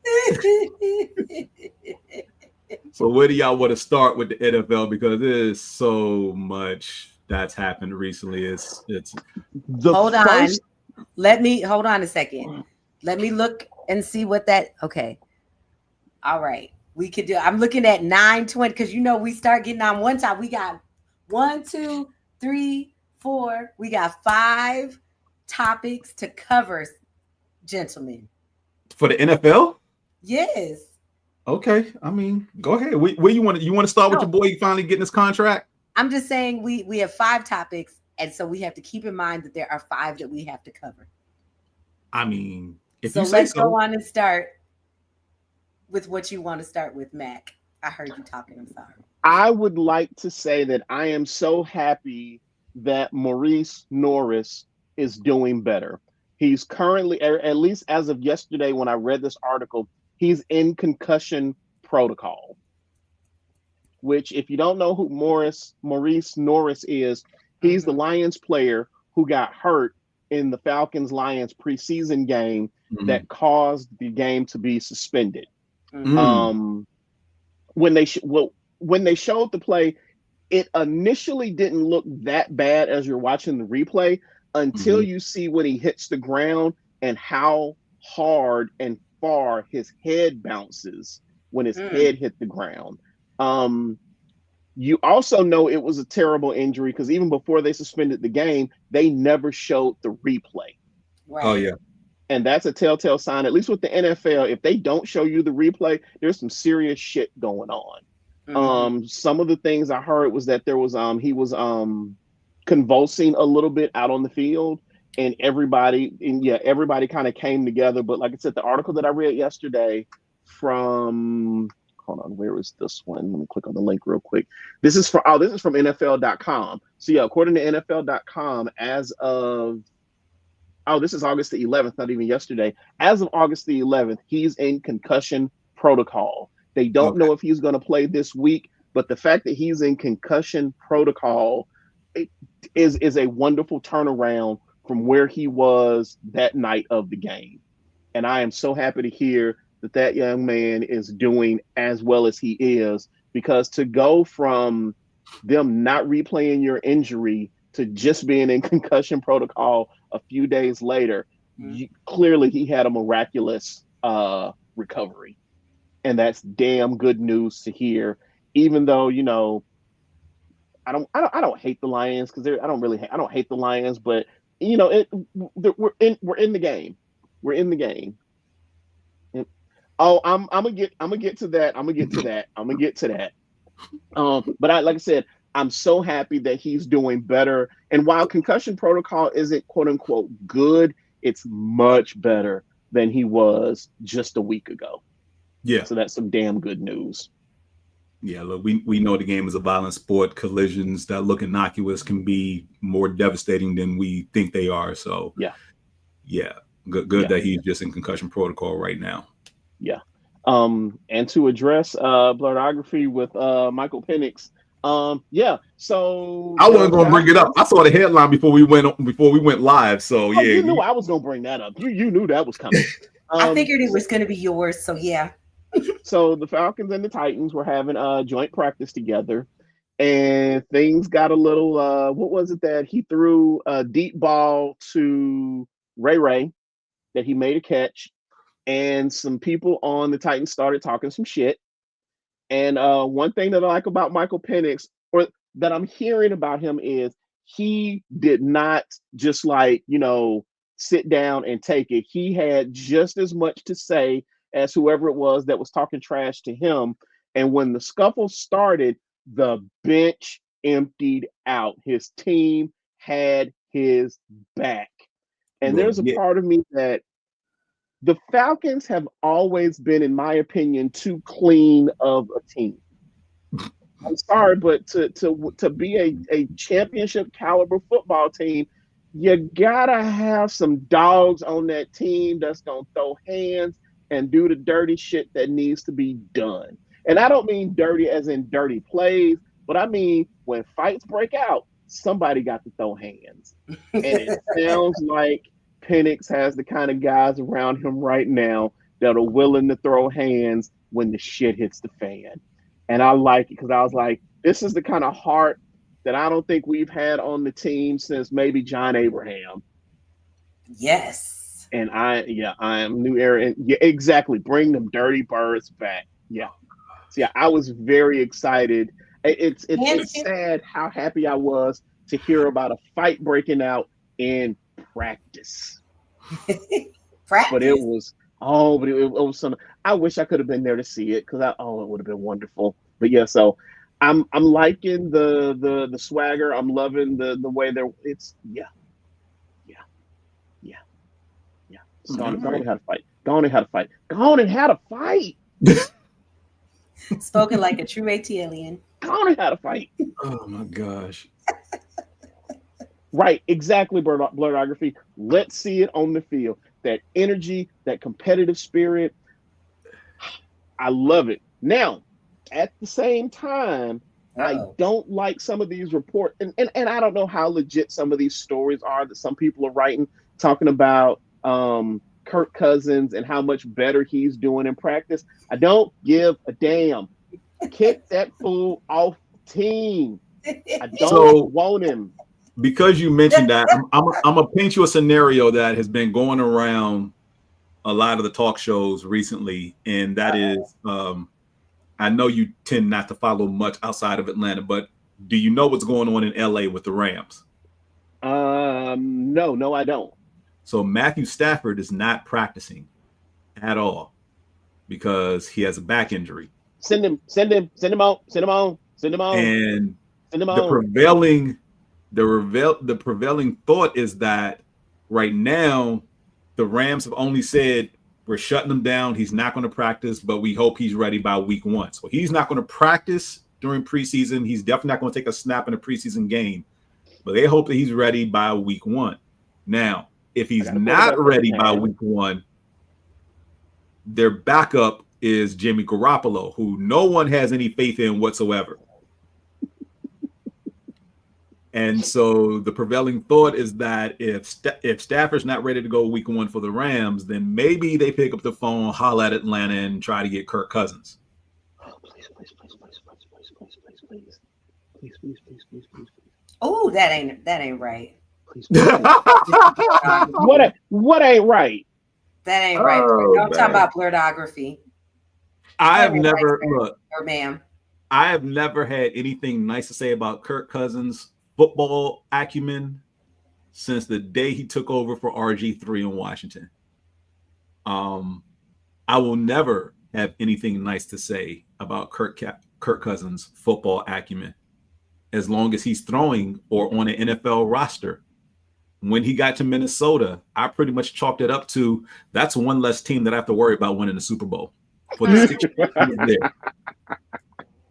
So where do y'all want to start with the NFL? Because there's so much that's happened recently. It's hold on. Hold on a second. Let me look and see what that. Okay. All right. We could do. I'm looking at 9:20 because we start getting on one time. We got 1, 2, 3, 4. We got 5 topics to cover, gentlemen. For the NFL? Yes. Okay. I mean, go ahead. Where you want to start with your boy finally getting his contract? I'm just saying we have 5 topics, and so we have to keep in mind that there are 5 that we have to cover. I mean, let's go on and start with what you want to start with, Mac. I heard you talking. I'm sorry. I would like to say that I am so happy that Maurice Norris is doing better. He's currently, at least as of yesterday when I read this article, he's in concussion protocol. Which, if you don't know who Maurice Norris is, he's the Lions player who got hurt in the Falcons-Lions preseason game that caused the game to be suspended. When they showed the play, it initially didn't look that bad as you're watching the replay until you see when he hits the ground and how hard and far his head bounces when his head hit the ground. You also know it was a terrible injury because even before they suspended the game, they never showed the replay. Right. Oh, yeah. And that's a telltale sign, at least with the NFL. If they don't show you the replay, there's some serious shit going on. Some of the things I heard was that there was he was convulsing a little bit out on the field, and everybody kind of came together. But like I said, the article that I read yesterday from, hold on, where is this one? Let me click on the link real quick. This is from NFL.com. So yeah, according to NFL.com, as of, this is August the 11th, not even yesterday. As of August the 11th, he's in concussion protocol. They don't know if he's going to play this week, but the fact that he's in concussion protocol is a wonderful turnaround from where he was that night of the game. And I am so happy to hear that young man is doing as well as he is, because to go from them not replaying your injury to just being in concussion protocol a few days later, clearly he had a miraculous recovery. And that's damn good news to hear, even though, you know, I don't hate the Lions, because I don't hate the Lions, but you know, we're in the game. We're in the game. Oh, I'm gonna get to that. But like I said, I'm so happy that he's doing better. And while concussion protocol isn't quote unquote good, it's much better than he was just a week ago. Yeah. So that's some damn good news. Yeah, look, we know the game is a violent sport. Collisions that look innocuous can be more devastating than we think they are. So yeah, good that he's just in concussion protocol right now. Yeah. And to address blurography with Michael Penix. So I wasn't gonna bring it up. I saw the headline before we went live. So yeah, you knew I was gonna bring that up. You knew that was coming. I figured it was gonna be yours. So yeah. So the Falcons and the Titans were having a joint practice together, and things got a little. What was it that he threw a deep ball to Ray that he made a catch, and some people on the Titans started talking some shit. And one thing that I like about Michael Penix, or that I'm hearing about him, is he did not just sit down and take it. He had just as much to say as whoever it was that was talking trash to him. And when the scuffle started, the bench emptied out. His team had his back. And there's a part of me that the Falcons have always been, in my opinion, too clean of a team. I'm sorry, but to be a championship caliber football team, you gotta have some dogs on that team that's gonna throw hands and do the dirty shit that needs to be done. And I don't mean dirty as in dirty plays, but I mean when fights break out, somebody got to throw hands. And it sounds like Penix has the kind of guys around him right now that are willing to throw hands when the shit hits the fan. And I like it, because I was like, this is the kind of heart that I don't think we've had on the team since maybe John Abraham. Yes. And I am new era. Yeah, exactly. Bring them dirty birds back. Yeah. So yeah, I was very excited. It's sad how happy I was to hear about a fight breaking out in practice. But it was something. I wish I could have been there to see it, because it would have been wonderful. But yeah, so I'm liking the swagger. I'm loving the way it's Go on and how to fight. Go on and how to fight. Spoken like a true ATLian. Go on and how to fight. Oh my gosh. Right, exactly, blurography. Let's see it on the field. That energy, that competitive spirit. I love it. Now, at the same time, I don't like some of these reports, and I don't know how legit some of these stories are that some people are writing, talking about Kirk Cousins and how much better he's doing in practice. I don't give a damn. Kick that fool off team. I don't want him. Because you mentioned that, I'm gonna paint you a scenario that has been going around a lot of the talk shows recently, and that is, I know you tend not to follow much outside of Atlanta, but do you know what's going on in LA with the Rams? No, I don't. So Matthew Stafford is not practicing at all because he has a back injury. Send him on. And the prevailing thought is that right now the Rams have only said We're shutting him down. He's not going to practice, but we hope he's ready by week 1. So he's not going to practice during preseason. He's definitely not going to take a snap in a preseason game, but they hope that he's ready by week 1. Now, if he's not ready by week 1, their backup is Jimmy Garoppolo, who no one has any faith in whatsoever. And so the prevailing thought is that if Stafford's not ready to go week 1 for the Rams, then maybe they pick up the phone, holler at Atlanta, and try to get Kirk Cousins. Oh, please. Oh, that ain't right. Please. What ain't right? That ain't right. I'm talking about blurredography. I have never ma'am. I have never had anything nice to say about Kirk Cousins' football acumen since the day he took over for RG3 in Washington. I will never have anything nice to say about Kirk Cousins' football acumen as long as he's throwing or on an NFL roster. When he got to Minnesota, I pretty much chalked it up to that's one less team that I have to worry about winning the Super Bowl for the 6 years there.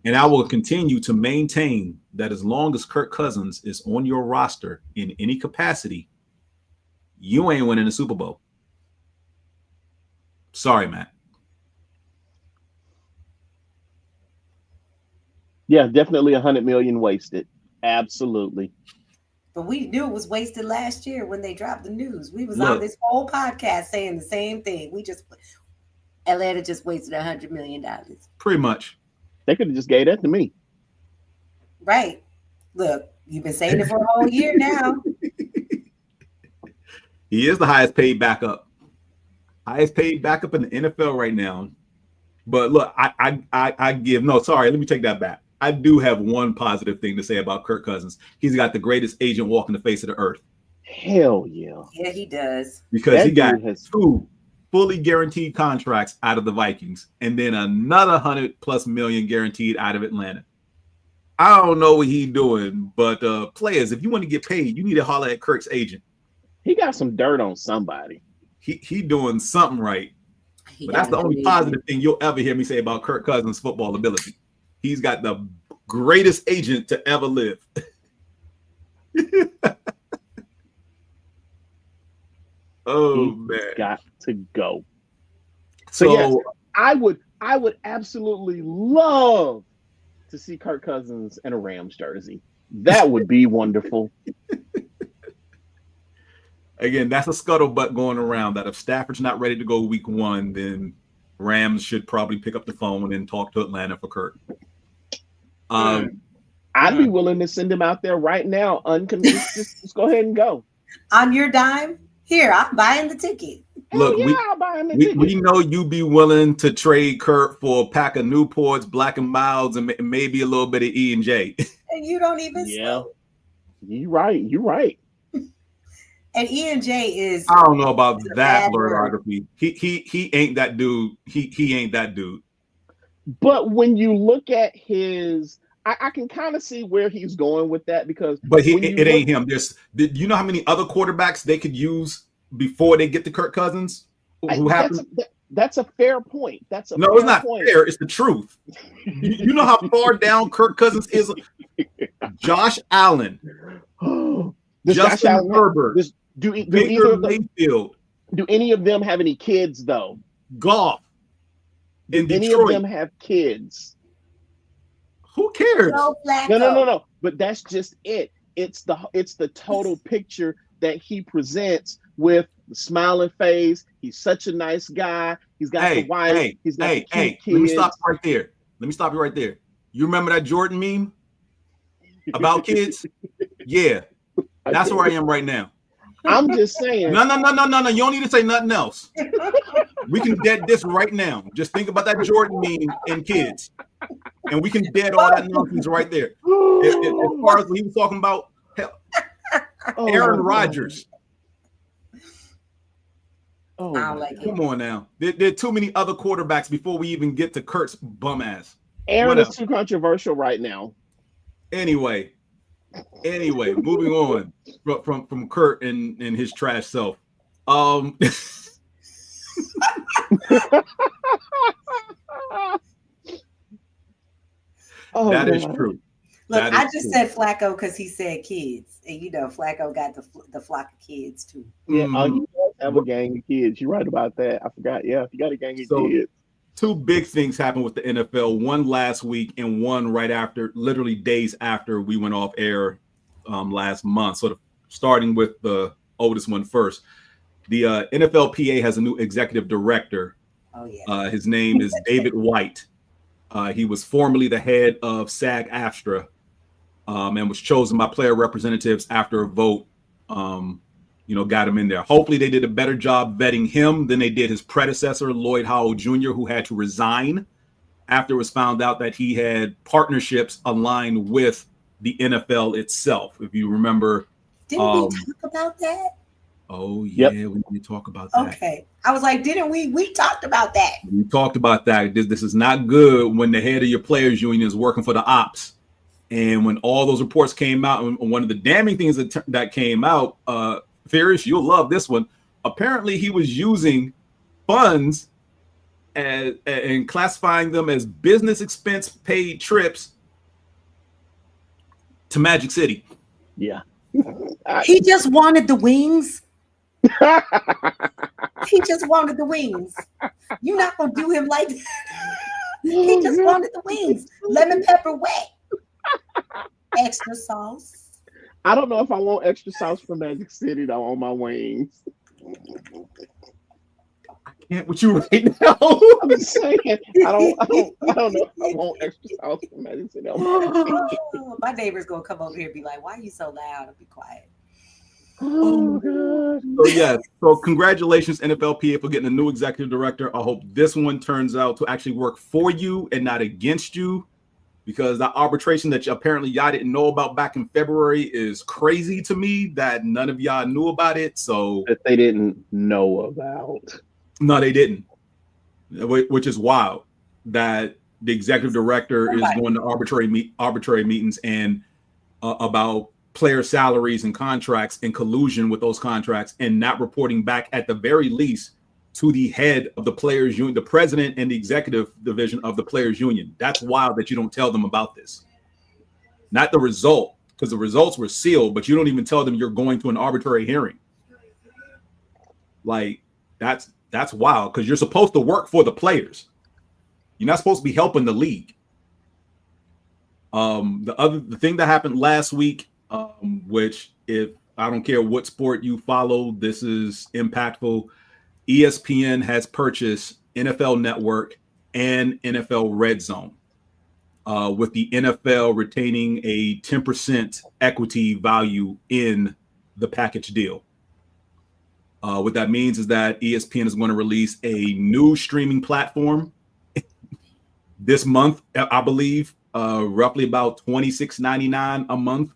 And I will continue to maintain that as long as Kirk Cousins is on your roster in any capacity, you ain't winning the Super Bowl. Sorry, Matt. Yeah, definitely $100 million wasted. Absolutely. But we knew it was wasted last year when they dropped the news. We was on this whole podcast saying the same thing. Atlanta just wasted $100 million. Pretty much. They could have just gave that to me. Right. Look, you've been saying it for a whole year now. He is the highest paid backup. Highest paid backup in the NFL right now. But look, let me take that back. I do have one positive thing to say about Kirk Cousins. He's got the greatest agent walking the face of the earth. Hell yeah. Yeah, he does. Because he got 2 fully guaranteed contracts out of the Vikings, and then another $100+ million guaranteed out of Atlanta. I don't know what he's doing, but players, if you want to get paid, you need to holler at Kirk's agent. He got some dirt on somebody. He doing something right. But that's the only positive thing you'll ever hear me say about Kirk Cousins' football ability. He's got the greatest agent to ever live. Man, got to go. So yes, I would absolutely love to see Kirk Cousins in a Rams jersey. That would be wonderful. Again, that's a scuttlebutt going around that if Stafford's not ready to go week 1, then Rams should probably pick up the phone and talk to Atlanta for Kirk. I'd be willing to send him out there right now, unconvinced. Just go ahead and go. On your dime? Here, I'm buying the ticket. Look, we know you be willing to trade Kirk for a pack of Newports, Black and Milds, and maybe a little bit of E&J. And you don't even smoke. You're right. And E&J is. I don't know about that blurredography. He ain't that dude. He ain't that dude. But when you look at his, I can kind of see where he's going with that because. But it ain't him. You know how many other quarterbacks they could use before they get to Kirk Cousins? That's a fair point. It's not fair. It's the truth. You know how far down Kirk Cousins is. Josh Allen, Justin Herbert. Do any of them have any kids though? Goff. Do any of them have kids? Who cares? No. But that's just it. It's the total picture that he presents with the smiling face. He's such a nice guy. He's got the wife. He's got the kids. Let me stop you right there. You remember that Jordan meme about kids? Yeah, that's where I am right now. I'm just saying. No. You don't need to say nothing else. We can dead this right now. Just think about that Jordan meme and kids, and we can dead all that nonsense right there. As far as what he was talking about, Aaron Rodgers. Come on now. There are too many other quarterbacks before we even get to Kurt's bum ass. Aaron is too controversial right now. Anyway, moving on from Kurt and his trash self. Oh, that is God. true. Look, That I is just true. said Flacco because he said kids, and you know Flacco got the flock of kids too. Yeah, Mhm. he does have a gang of kids. You're right about that. I forgot. Yeah, he got a gang of So kids. two big things happened with the NFL. One last week and one right after, literally days after we went off air last month. So starting with the oldest one first. The NFLPA has a new executive director. Oh yeah. His name is David White. He was formerly the head of SAG-AFTRA and was chosen by player representatives after a vote, got him in there. Hopefully they did a better job vetting him than they did his predecessor, Lloyd Howell Jr., who had to resign after it was found out that he had partnerships aligned with the NFL itself. If you remember. Didn't we talk about that? Oh, yeah, we need to talk about that. Okay. I was like, didn't we? We talked about that. We talked about that. This is not good when the head of your players union is working for the ops. And when all those reports came out, and one of the damning things that came out, Farish, you'll love this one. Apparently, he was using funds and classifying them as business expense paid trips to Magic City. Yeah. He just wanted the wings. He just wanted the wings. You're not gonna do him like that. He just wanted the wings. Lemon pepper wet. Extra sauce. I don't know if I want extra sauce from Magic City though on my wings. I can't with you right now. I'm just saying. I don't know if I want extra sauce from Magic City on my wings. Oh, my neighbor's gonna come over here and be like, "Why are you so loud?" I'll be quiet. Oh God. So yeah, so congratulations NFLPA for getting a new executive director. I hope this one turns out to actually work for you and not against you, because the arbitration that apparently y'all didn't know about back in February is crazy to me that none of y'all knew about it. So That they didn't know about. No, they didn't, which is wild that the executive director is going to arbitrary meetings and about player salaries and contracts in collusion with those contracts and not reporting back at the very least to the head of the players union, the president and the executive division of the players union. That's wild that you don't tell them about this. Not the result, because the results were sealed, but you don't even tell them you're going to an arbitrary hearing. Like that's wild, because you're supposed to work for the players. You're not supposed to be helping the league. The thing that happened last week, which if I don't care what sport you follow, this is impactful. ESPN has purchased NFL Network and NFL Red Zone, with the NFL retaining a 10% equity value in the package deal. What that means is that ESPN is going to release a new streaming platform this month, I believe, roughly about $26.99 a month.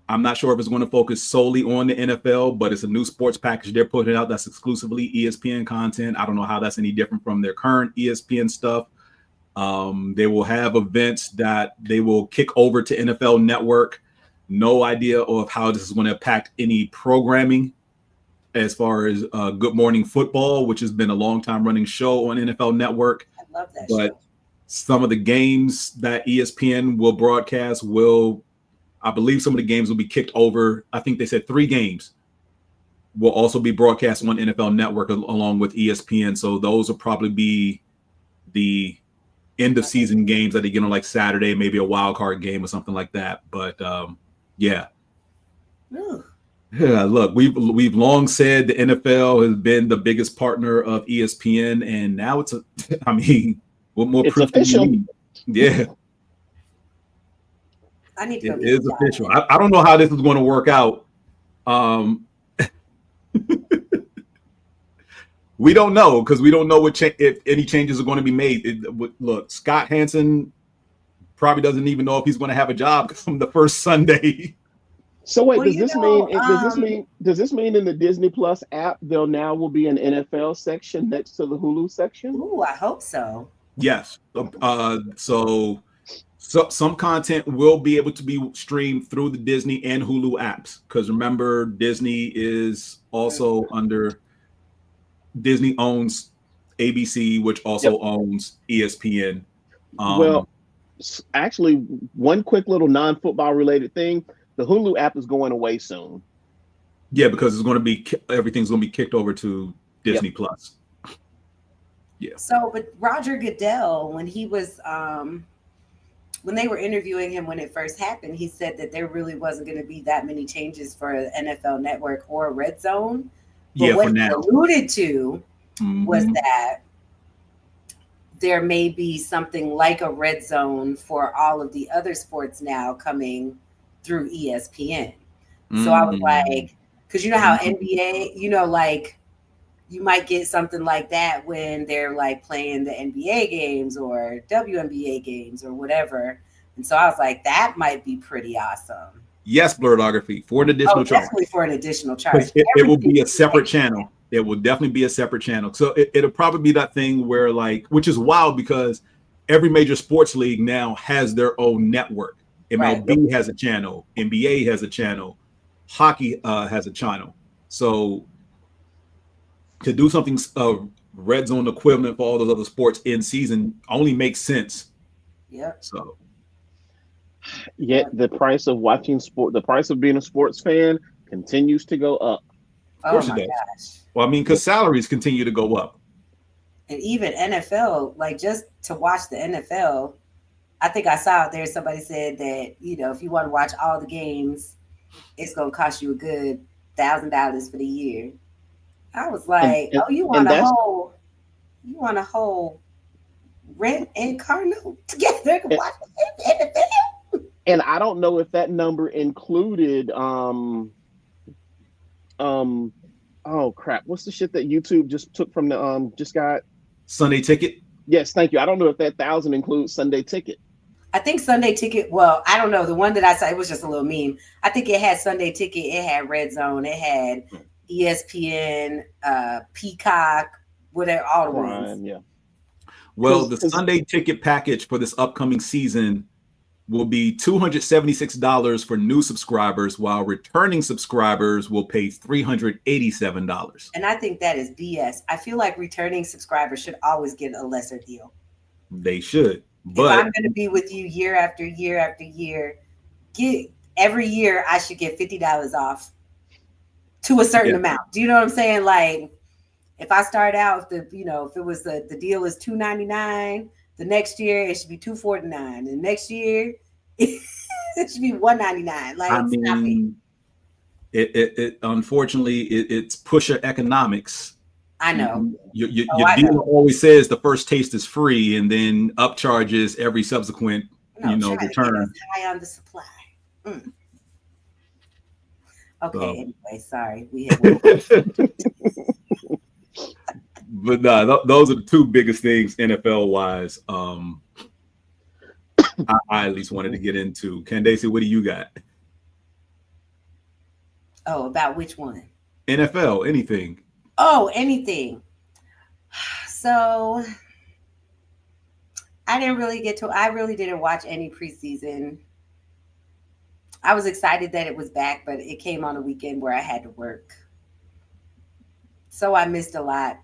I'm not sure if it's going to focus solely on the NFL, but it's a new sports package they're putting out that's exclusively ESPN content. I don't know how that's any different from their current ESPN stuff. They will have events that they will kick over to NFL Network. No idea of how this is going to impact any programming as far as Good Morning Football, which has been a long time running show on NFL Network. I love that But show. some of the games that ESPN will broadcast I believe some of the games will be kicked over. I think they said 3 games will also be broadcast on NFL Network along with ESPN. So those will probably be the end of season games that they get on like Saturday, maybe a wild card game or something like that. But yeah. Ooh. Yeah, look, we've long said the NFL has been the biggest partner of ESPN, and now it's what more proof do you need? Yeah. I need to go It get is a job. official. I don't know how this is going to work out. We don't know, because we don't know if any changes are going to be made. Look, Scott Hansen probably doesn't even know if he's going to have a job from the first Sunday. So wait, Well, does you this know, mean in the Disney Plus app there now will be an NFL section next to the Hulu section? Ooh, I hope so. Yes. So some content will be able to be streamed through the Disney and Hulu apps, because remember, Disney is also under Disney owns ABC, which also owns ESPN. Well, actually, one quick little non-football related thing: the Hulu app is going away soon. Yeah, because it's going to be everything's going to be kicked over to Disney Plus. Yeah. So, but Roger Goodell, when he was when they were interviewing him when it first happened, he said that there really wasn't going to be that many changes for NFL Network or Red Zone. But what he alluded to was that there may be something like a Red Zone for all of the other sports now coming through ESPN. So I was like, because you know how NBA, you know, like you might get something like that when they're like playing the NBA games or WNBA games or whatever. And so I was like, that might be pretty awesome. Yes, Blurredography, for an additional charge. Definitely for an additional charge. It will be a separate channel. It will definitely be a separate channel. So it'll probably be that thing where like, which is wild because every major sports league now has their own network. MLB has a channel. NBA has a channel. Hockey has a channel. So to do something Red Zone equivalent for all those other sports in season only makes sense. Yeah. So yet the price of watching sport, the price of being a sports fan continues to go up. Of course it does. Gosh. Well, I mean, because salaries continue to go up. And even NFL, like just to watch the NFL, I think I saw out there somebody said that, you know, if you want to watch all the games, it's going to cost you a good $1,000 for the year. I was like, you want a whole rent and car note together to watch the NFL? And I don't know if that number included oh crap, what's the shit that YouTube just took from the just got Sunday Ticket? Yes, thank you. I don't know if that 1,000 includes Sunday Ticket. I think Sunday Ticket, well, I don't know. The one that I saw, it was just a little meme. I think it had Sunday Ticket, it had Red Zone, it had ESPN, Peacock, whatever, all the ones. Yeah. Well, the Sunday Ticket package for this upcoming season will be $276 for new subscribers, while returning subscribers will pay $387. And I think that is BS. I feel like returning subscribers should always get a lesser deal. They should. But if I'm going to be with you year after year after year, every year I should get $50 off to a certain amount. Do you know what I'm saying? Like if I start out, if it was the deal is $299, the next year it should be $249. The next year it should be $199. Like, I mean, it unfortunately it's pusher economics. I know. Your dealer always says the first taste is free, and then upcharges every subsequent return. High on the supply. Okay. Anyway, sorry. We had. But those are the two biggest things NFL wise. I at least wanted to get into. Candaysee, what do you got? Oh, about which one? NFL, anything. Oh, anything. So I really didn't watch any preseason. I was excited that it was back, but it came on a weekend where I had to work. So I missed a lot.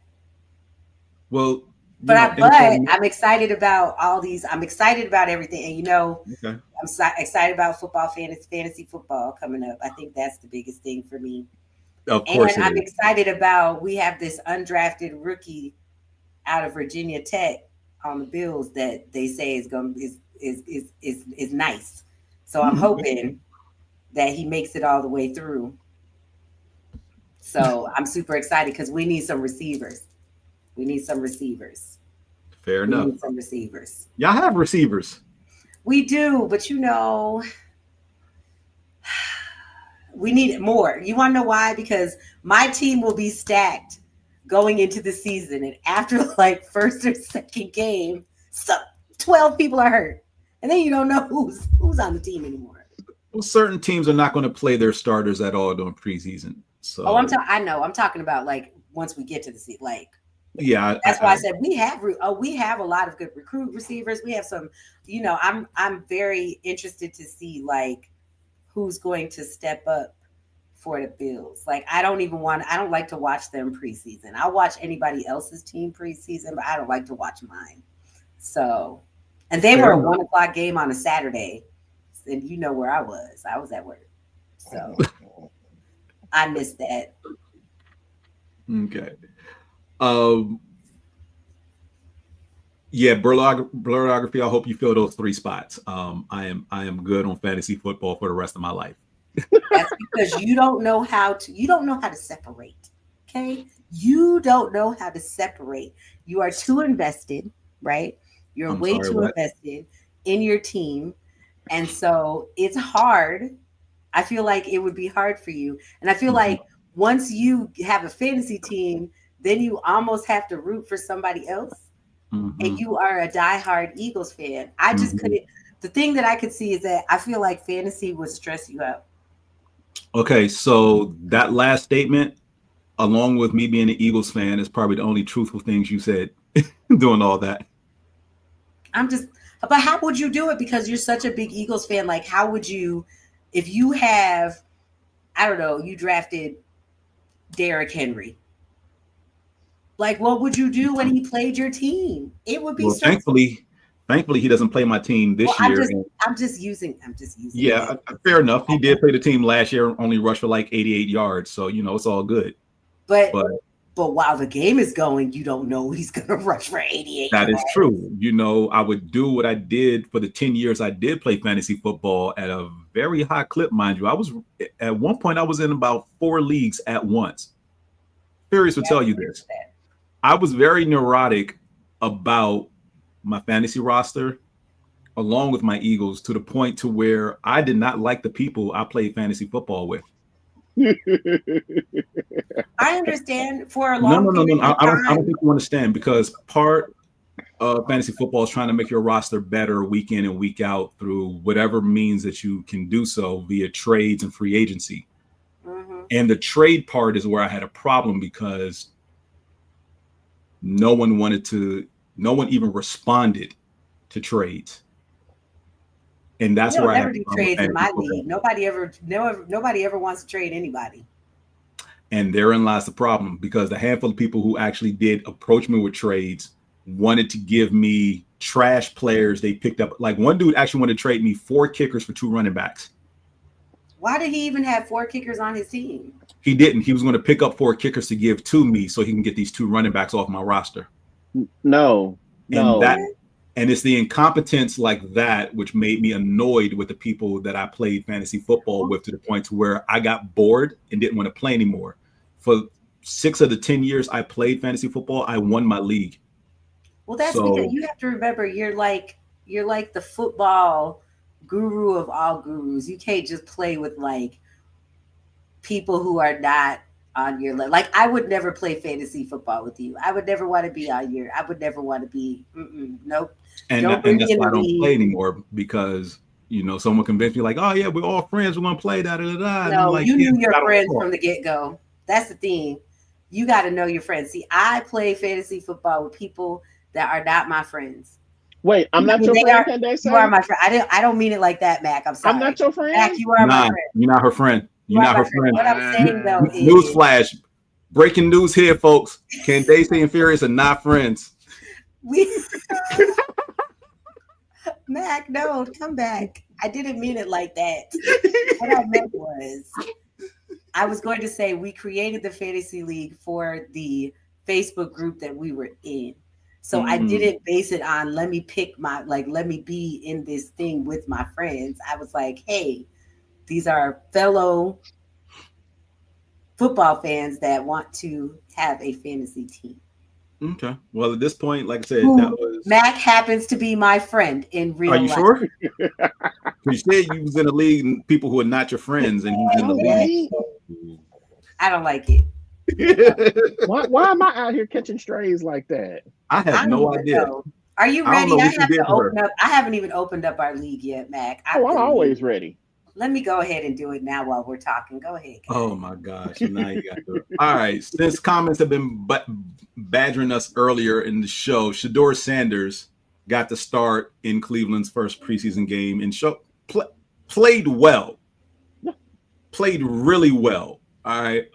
Well, but I'm excited about all these. I'm excited about everything. And I'm excited about football, fantasy football coming up. I think that's the biggest thing for me. Of course, and I'm excited about we have this undrafted rookie out of Virginia Tech on the Bills that they say is nice. So I'm hoping that he makes it all the way through. So I'm super excited because we need some receivers. Fair enough. We need some receivers. Y'all have receivers. We do, but we need more. You want to know why? Because my team will be stacked going into the season, and after like first or second game, 12 people are hurt, and then you don't know who's on the team anymore. Well, certain teams are not going to play their starters at all during preseason. So I know. I'm talking about like once we get to the season, like. Yeah, that's why I said we have a lot of good recruit receivers. We have some, I'm very interested to see like who's going to step up for the Bills. Like, I don't like to watch them preseason. I'll watch anybody else's team preseason, but I don't like to watch mine. So, and they were a 1 o'clock game on a Saturday. And you know where I was. I was at work. So I missed that. Okay. Yeah, blurography. I hope you fill those 3 spots. I am good on fantasy football for the rest of my life. That's because you don't know how to separate. Okay. You don't know how to separate. You are too invested, right? You're way too invested in your team. And so it's hard. I feel like it would be hard for you. And I feel like once you have a fantasy team, then you almost have to root for somebody else. And you are a diehard Eagles fan. I just couldn't. The thing that I could see is that I feel like fantasy would stress you out. Okay, so that last statement, along with me being an Eagles fan, is probably the only truthful things you said doing all that. But how would you do it? Because you're such a big Eagles fan. Like, how would you, if you have, I don't know, you drafted Derrick Henry. Like, what would you do when he played your team? It would be thankfully he doesn't play my team this year. I'm just using. Yeah, fair enough. He did play the team last year, only rushed for like 88 yards. So, it's all good. But while the game is going, you don't know he's going to rush for 88 That yards. is true. I would do what I did for the 10 years I did play fantasy football at a very high clip, mind you. At one point, I was in about 4 leagues at once. Furious will tell you this. I was very neurotic about my fantasy roster, along with my Eagles, to the point to where I did not like the people I played fantasy football with. I understand for a long No. I don't think you understand, because part of fantasy football is trying to make your roster better week in and week out through whatever means that you can do so via trades and free agency. And the trade part is where I had a problem, because no one even responded to trades. And that's where I never do trades in my league. Nobody ever wants to trade anybody. And therein lies the problem, because the handful of people who actually did approach me with trades wanted to give me trash players they picked up. Like, one dude actually wanted to trade me 4 kickers for 2 running backs. Why did he even have 4 kickers on his team? He didn't. He was going to pick up 4 kickers to give to me so he can get these 2 running backs off my roster. No. And it's the incompetence like that which made me annoyed with the people that I played fantasy football with, to the point to where I got bored and didn't want to play anymore. For 6 of the 10 years I played fantasy football, I won my league. Well, that's because you have to remember you're like the football guru of all gurus. You can't just play with like people who are not on your level. Like, I would never play fantasy football with you. I would never want to be on your. I would never want to be. Nope. And that's why I don't play anymore, because someone convinced me like, oh yeah, we're all friends, we're gonna play da da da. No, like, you knew your friends from the get go. That's the thing. You got to know your friends. See, I play fantasy football with people that are not my friends. Wait, I'm not your friend, Candaysee? You are my friend. I don't mean it like that, Mac. I'm sorry. I'm not your friend? Mac, you are my friend. You're not her friend. You're not her friend. What I'm saying, though, is... Newsflash. Breaking news here, folks. Candaysee and Furious are not friends. Mac, no, come back. I didn't mean it like that. What I meant was, I was going to say we created the fantasy league for the Facebook group that we were in. So I didn't base it on let me be in this thing with my friends. I was like, hey, these are fellow football fans that want to have a fantasy team. Okay. Well, at this point, like I said, that was Mac happens to be my friend in real life. Are you sure? You said you was in a league and people who are not your friends, and he's in the league. I don't like it. Why am I out here catching strays like that? I have no idea. Are you ready? I have to open up. I haven't even opened up our league yet, Mac. I'm always ready. Let me go ahead and do it now while we're talking. Go ahead, guys. Oh my gosh. Now you got to. All right. Since comments have been badgering us earlier in the show, Shedeur Sanders got to start in Cleveland's first preseason game and played well. played really well. All right.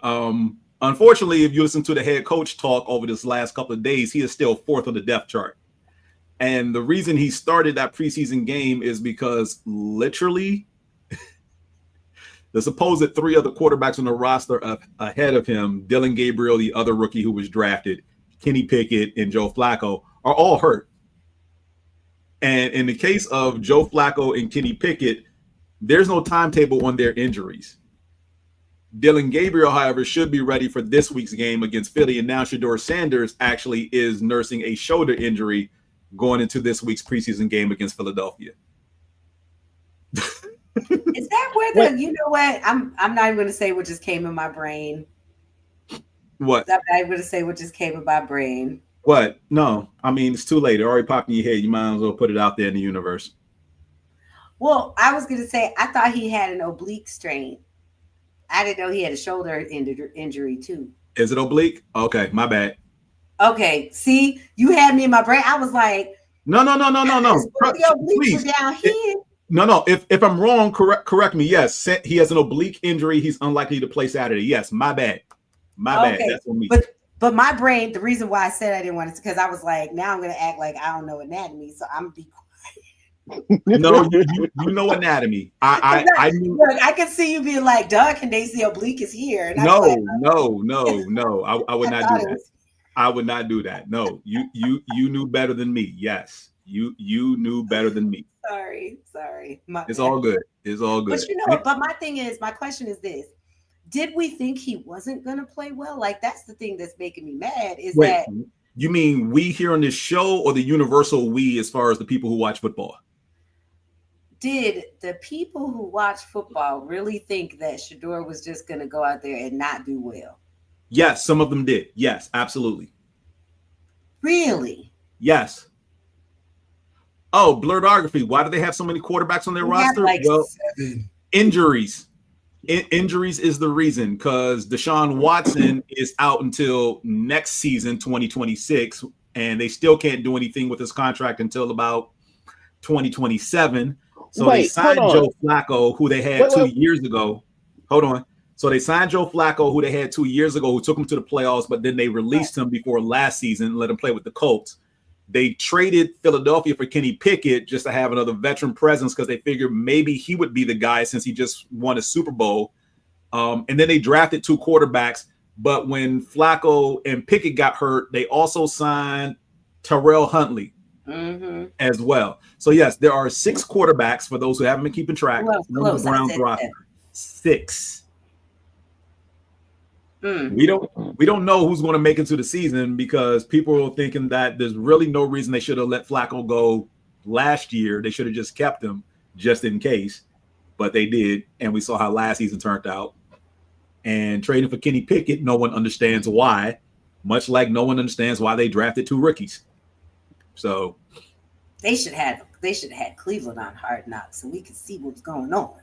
Unfortunately, if you listen to the head coach talk over this last couple of days, he is still 4th on the depth chart. And the reason he started that preseason game is because literally the supposed 3 other quarterbacks on the roster ahead of him, Dylan Gabriel, the other rookie who was drafted, Kenny Pickett, and Joe Flacco, are all hurt. And in the case of Joe Flacco and Kenny Pickett, there's no timetable on their injuries. Dylan Gabriel, however, should be ready for this week's game against Philly. And now Shedeur Sanders actually is nursing a shoulder injury going into this week's preseason game against Philadelphia. Is that where you know what? I'm not even going to say what just came in my brain. What? I'm not even going to say what just came in my brain. What? No. I mean, it's too late. It already popped in your head. You might as well put it out there in the universe. Well, I was going to say, I thought he had an oblique strain. I didn't know he had a shoulder injury too. Is it oblique? Okay, my bad. Okay, see, you had me in my brain. I was like, no. The obliques were down here. No. If I'm wrong, correct me. Yes, he has an oblique injury. He's unlikely to play Saturday. Yes, my bad. Bad. That's on me. But my brain, the reason why I said I didn't want to, because I was like, now I'm going to act like I don't know anatomy, so I'm going to be quiet. No, you know anatomy. I knew. Look, I can see you being like, duh, Candaysee oblique is here. And no. I would not do that. I would not do that. No, you knew better than me. Yes, you knew better than me. Sorry. It's all good. But you know what? But my question is this: did we think he wasn't going to play well? Like, that's the thing that's making me mad. That you mean we here on this show, or the universal we as far as the people who watch football? Did the people who watch football really think that Shedeur was just going to go out there and not do well? Yes, some of them did. Yes, absolutely. Really? Yes. Oh, blurredography. Why do they have so many quarterbacks on their roster? Injuries. Injuries is the reason, because Deshaun Watson is out until next season, 2026, and they still can't do anything with his contract until about 2027. So they signed Joe Flacco, who they had 2 years ago. Hold on. So they signed Joe Flacco, who they had 2 years ago, who took him to the playoffs, but then they released him before last season and let him play with the Colts. They traded Philadelphia for Kenny Pickett just to have another veteran presence, because they figured maybe he would be the guy since he just won a Super Bowl. And then they drafted 2 quarterbacks. But when Flacco and Pickett got hurt, they also signed Terrell Huntley as well. So, yes, there are 6 quarterbacks for those who haven't been keeping track. Close. Browns roster. 6. We don't know who's going to make it to the season, because people are thinking that there's really no reason they should have let Flacco go last year. They should have just kept him just in case, but they did, and we saw how last season turned out. And trading for Kenny Pickett, no one understands why, much like no one understands why they drafted 2 rookies. So they should have had Cleveland on Hard Knocks so we could see what's going on.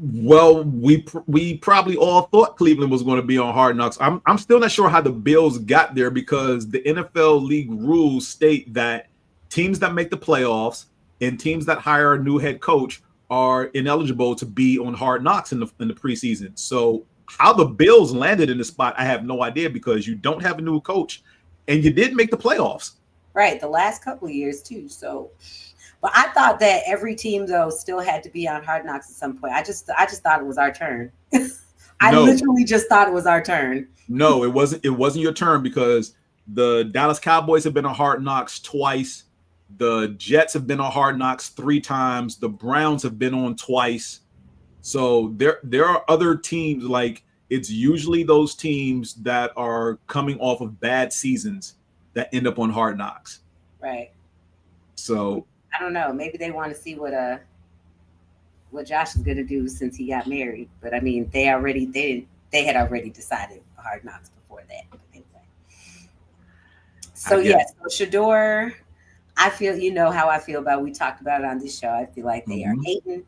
Well, we probably all thought Cleveland was going to be on Hard Knocks. I'm still not sure how the Bills got there, because the NFL league rules state that teams that make the playoffs and teams that hire a new head coach are ineligible to be on Hard Knocks in the preseason. So how the Bills landed in the spot, I have no idea, because you don't have a new coach and you did make the playoffs. Right, the last couple of years too. So, but I thought that every team though still had to be on Hard Knocks at some point. I just thought it was our turn. Literally just thought it was our turn. No, it wasn't. It wasn't your turn, because the Dallas Cowboys have been on Hard Knocks twice. The Jets have been on Hard Knocks 3 times. The Browns have been on twice. So there are other teams, like it's usually those teams that are coming off of bad seasons that end up on Hard Knocks. Right. So I don't know. Maybe they want to see what Josh is going to do since he got married. But I mean, they had already decided Hard Knocks before that. But anyway. So yes, so Shedeur, I feel, you know how I feel about. We talked about it on this show. I feel like they are hating,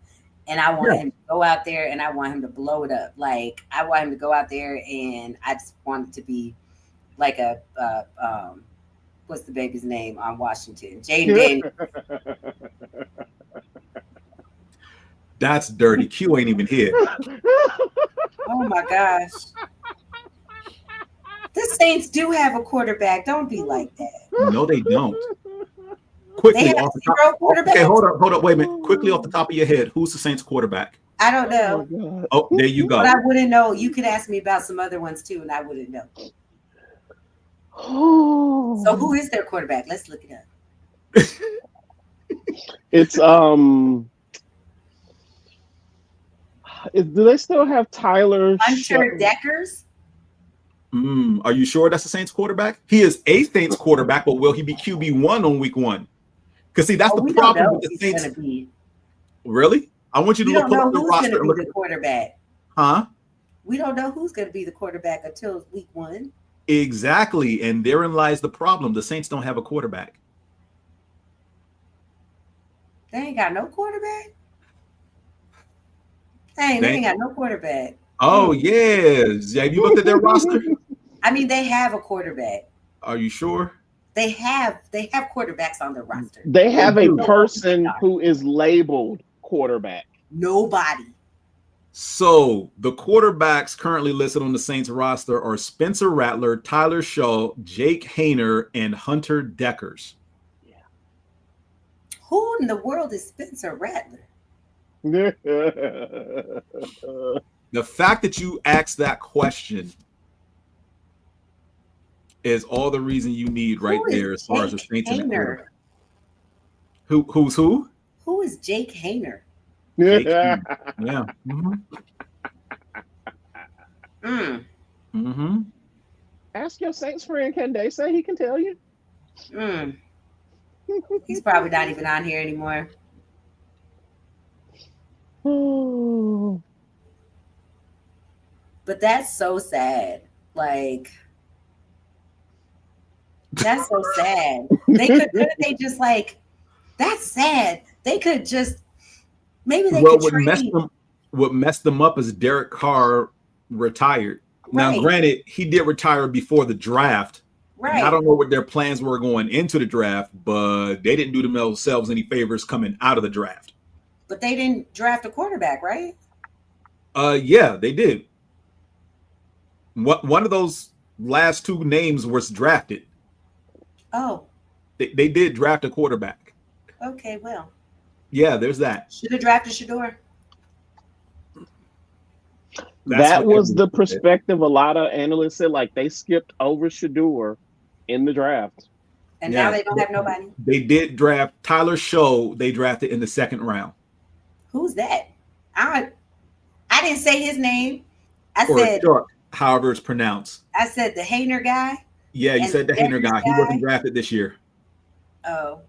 and I want him to go out there and I want him to blow it up. Like I want him to go out there, and I just want it to be like a what's the baby's name on Washington? Jaden Daniels. That's dirty. Q ain't even here. Oh my gosh. The Saints do have a quarterback. Don't be like that. No, they don't. Quickly, They have off the top. zero quarterbacks. Okay, hold up. Wait a minute. Quickly off the top of your head, who's the Saints quarterback? I don't know. Oh, there you go. But I wouldn't know. You could ask me about some other ones too, and I wouldn't know. So who is their quarterback? Let's look it up. It's do they still have Tyler Hunter Deckers? Are you sure that's the Saints quarterback? He is a Saints quarterback, but will he be QB1 on week 1? Because see, that's the problem with the Saints. Really? I want you to look up the roster. Who's going to be the quarterback? Huh? We don't know who's going to be the quarterback until week 1. Exactly, and therein lies the problem. The Saints don't have a quarterback. They ain't got no quarterback. They ain't got no quarterback. Oh yes. Have you looked at their roster? I mean, they have a quarterback. Are you sure? They have quarterbacks on their roster. They have a person who is labeled quarterback. Nobody. So the quarterbacks currently listed on the Saints roster are Spencer Rattler, Tyler Shaw, Jake Hayner, and Hunter Deckers. Yeah. Who in the world is Spencer Rattler? The fact that you asked that question is all the reason you need right there as far as the Saints and the quarterback. Who's who? Who is Jake Hayner? Yeah. Ask your Saints friend Candaysee, he can tell you. He's probably not even on here anymore. But that's so sad. Like, that's so sad. They just like, that's sad. They could just, maybe they could trade. What messed them up is Derek Carr retired. Right. Now, granted, he did retire before the draft. Right. I don't know what their plans were going into the draft, but they didn't do themselves any favors coming out of the draft. But they didn't draft a quarterback, right? Yeah, they did. One of those last two names was drafted. Oh. They did draft a quarterback. Okay, well. Yeah, there's that. Should have drafted Shador. That was the perspective a lot of analysts said, like they skipped over Shador in the draft. And now they don't have nobody. They did draft Tyler Shaw. They drafted in the second round. Who's that? I didn't say his name. I said however it's pronounced. I said the Hayner guy. Yeah, you said the Hayner guy. He wasn't drafted this year. Oh.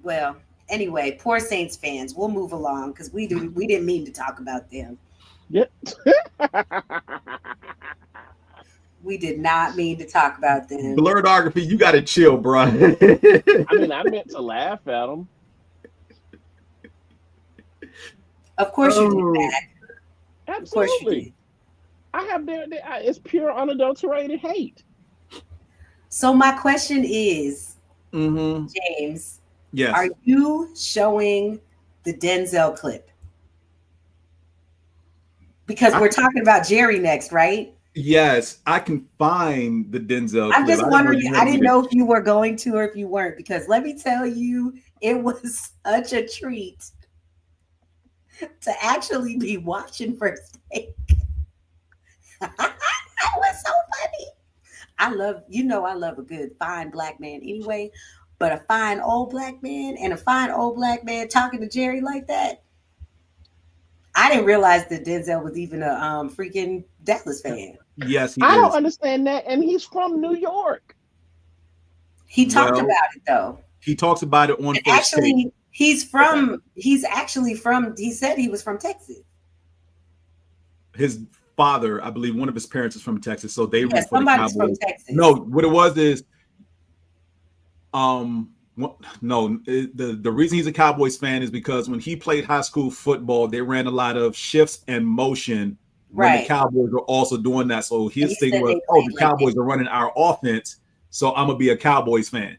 Well, anyway, poor Saints fans. We'll move along because we didn't mean to talk about them. Yep. We did not mean to talk about them. Blurredography, you got to chill, bro. I mean, I meant to laugh at them. Of course you did that. Absolutely. Of course you did. I have it's pure unadulterated hate. So my question is, James, yes, are you showing the Denzel clip? Because we're talking about Jerry next, right? Yes, I can find the Denzel I'm clip. just wondering, I didn't know if you were going to or if you weren't, because let me tell you, it was such a treat to actually be watching First Take. That was so funny. I love a good fine black man anyway, but a fine old black man and a fine old black man talking to Jerry like that. I didn't realize that Denzel was even a freaking Dallas fan. Yes, I don't understand that, and he's from New York. He talked about it though. He talks about it on First Take. He said he was from Texas. His father, I believe one of his parents is from Texas, so they root for the somebody's Cowboys. from Texas. No, what it was is the reason he's a Cowboys fan is because when he played high school football, they ran a lot of shifts and motion when the Cowboys were also doing that. So his thing was, the Cowboys are running our offense, so I'm gonna be a Cowboys fan.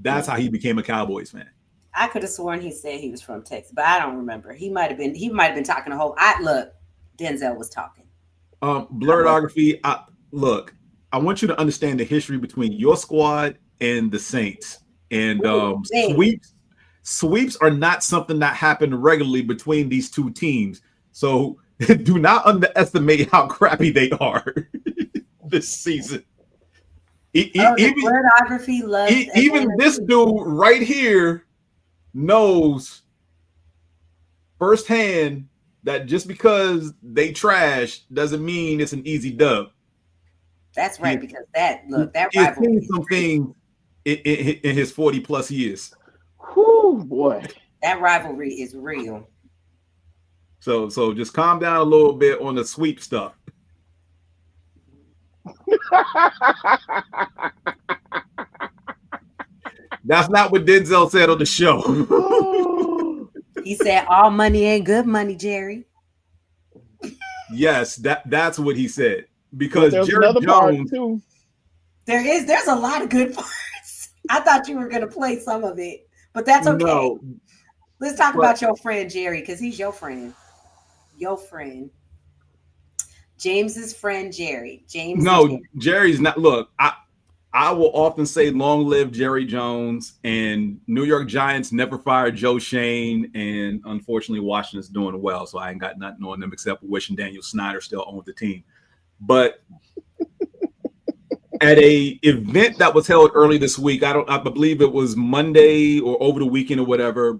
That's how he became a Cowboys fan. I could have sworn he said he was from Texas, but I don't remember. He might have been talking a whole. Look, Denzel was talking. Blurredography. I want you to understand the history between your squad and the Saints. And sweeps are not something that happen regularly between these two teams. So do not underestimate how crappy they are this season. Blurredography loves even this dude right here knows firsthand that just because they trash doesn't mean it's an easy dub. That's right, because that he's rivalry seen some things in his 40 plus years. Whew, boy. That rivalry is real. So just calm down a little bit on the sweep stuff. That's not what Denzel said on the show. He said all money ain't good money, Jerry. Yes, that's what he said. Because there's Jerry another Jones, part too. There's a lot of good parts. I thought you were gonna play some of it, but that's okay. No, let's talk about your friend Jerry, because he's your friend. Your friend. James's friend Jerry. Jerry's not. Look, I will often say long live Jerry Jones, and New York Giants never fired Joe Shane, and unfortunately Washington's doing well, so I ain't got nothing on them except wishing Daniel Snyder still owned the team. But at a event that was held early this week, I believe it was Monday or over the weekend or whatever,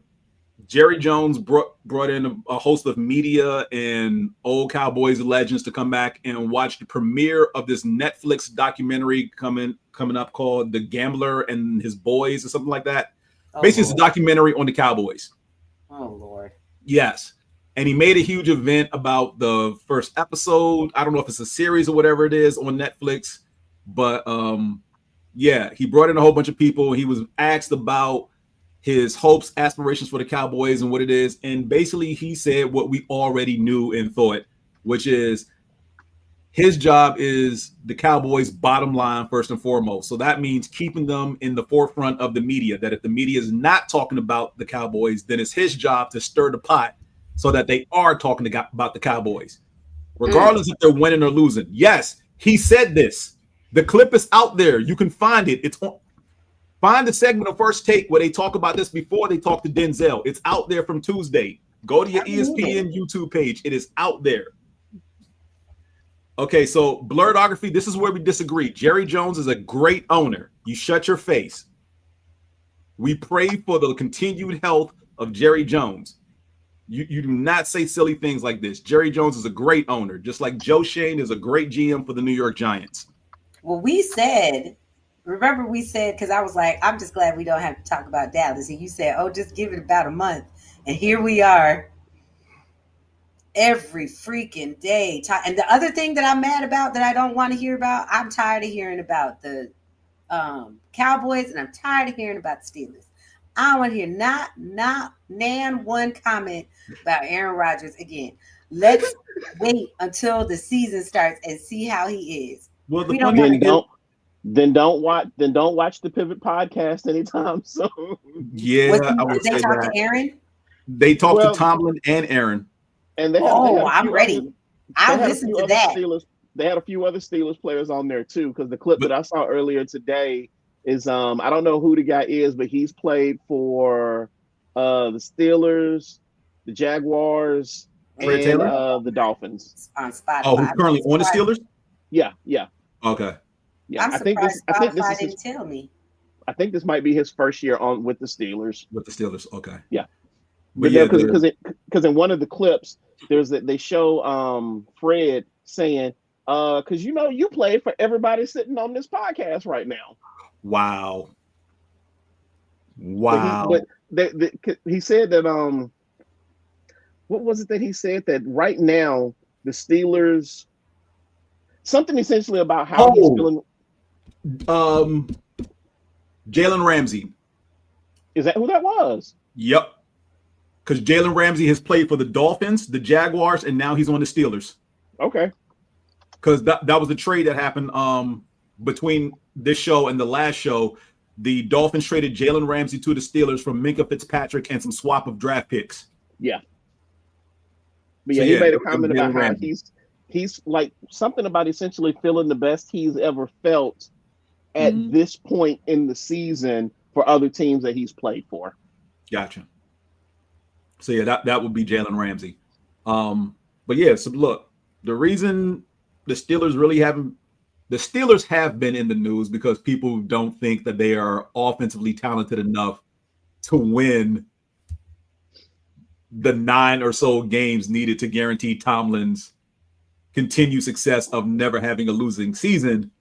Jerry Jones brought in a host of media and old Cowboys legends to come back and watch the premiere of this Netflix documentary coming up called The Gambler and His Boys or something like that. Basically, Lord. It's a documentary on the Cowboys. Oh, Lord. Yes. And he made a huge event about the first episode. I don't know if it's a series or whatever it is on Netflix. But, he brought in a whole bunch of people. He was asked about his hopes, aspirations for the Cowboys and what it is. And basically he said what we already knew and thought, which is his job is the Cowboys' bottom line first and foremost. So that means keeping them in the forefront of the media, that if the media is not talking about the Cowboys, then it's his job to stir the pot so that they are talking about the Cowboys, regardless if they're winning or losing. Yes, he said this. The clip is out there. You can find it. It's on. Find the segment of First Take where they talk about this before they talk to Denzel. It's out there from Tuesday. Go to your ESPN YouTube page. It is out there. Okay, so Blurredography, this is where we disagree. Jerry Jones is a great owner. You shut your face. We pray for the continued health of Jerry Jones. You do not say silly things like this. Jerry Jones is a great owner, just like Joe Shane is a great GM for the New York Giants. Well, remember we said, because I was like, I'm just glad we don't have to talk about Dallas. And you said, just give it about a month. And here we are every freaking day. And the other thing that I'm mad about that I don't want to hear about, I'm tired of hearing about the Cowboys, and I'm tired of hearing about the Steelers. I don't want to hear not one comment about Aaron Rodgers again. Let's wait until the season starts and see how he is. Well, Then don't watch the Pivot podcast anytime soon. Yeah, did they talk to Aaron? They talked to Tomlin and Aaron. And I'm ready. I'll listen to that. They had a few other Steelers players on there too, because the clip that I saw earlier today is I don't know who the guy is, but he's played for the Steelers, the Jaguars, and the Dolphins. On Spotify. Oh, who's currently on the Steelers? Yeah. Okay. Yeah, I think Spotify didn't tell me. I think this might be his first year on with the Steelers. Okay. Yeah, but because in one of the clips, they show Fred saying, because you played for everybody sitting on this podcast right now. Wow. But he said that what was it that he said that right now the Steelers, something essentially about how he's feeling. Jalen Ramsey. Is that who that was? Yep. Because Jalen Ramsey has played for the Dolphins, the Jaguars, and now he's on the Steelers. Okay. Because that was the trade that happened between this show and the last show. the Dolphins traded Jalen Ramsey to the Steelers from Minka Fitzpatrick and some swap of draft picks. Yeah. But he made a comment about how he's like something about essentially feeling the best he's ever felt at this point in the season for other teams that he's played for. Gotcha. So yeah, that would be Jalen Ramsey. But yeah, so look, the reason the Steelers have been in the news because people don't think that they are offensively talented enough to win the 9 or so games needed to guarantee Tomlin's continued success of never having a losing season.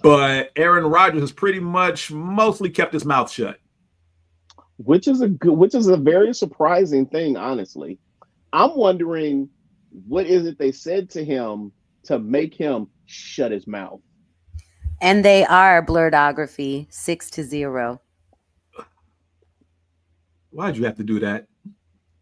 But Aaron Rodgers has pretty much mostly kept his mouth shut, which is a very surprising thing, honestly. I'm wondering what is it they said to him to make him shut his mouth. And they are blurredography 6-0. Why'd you have to do that?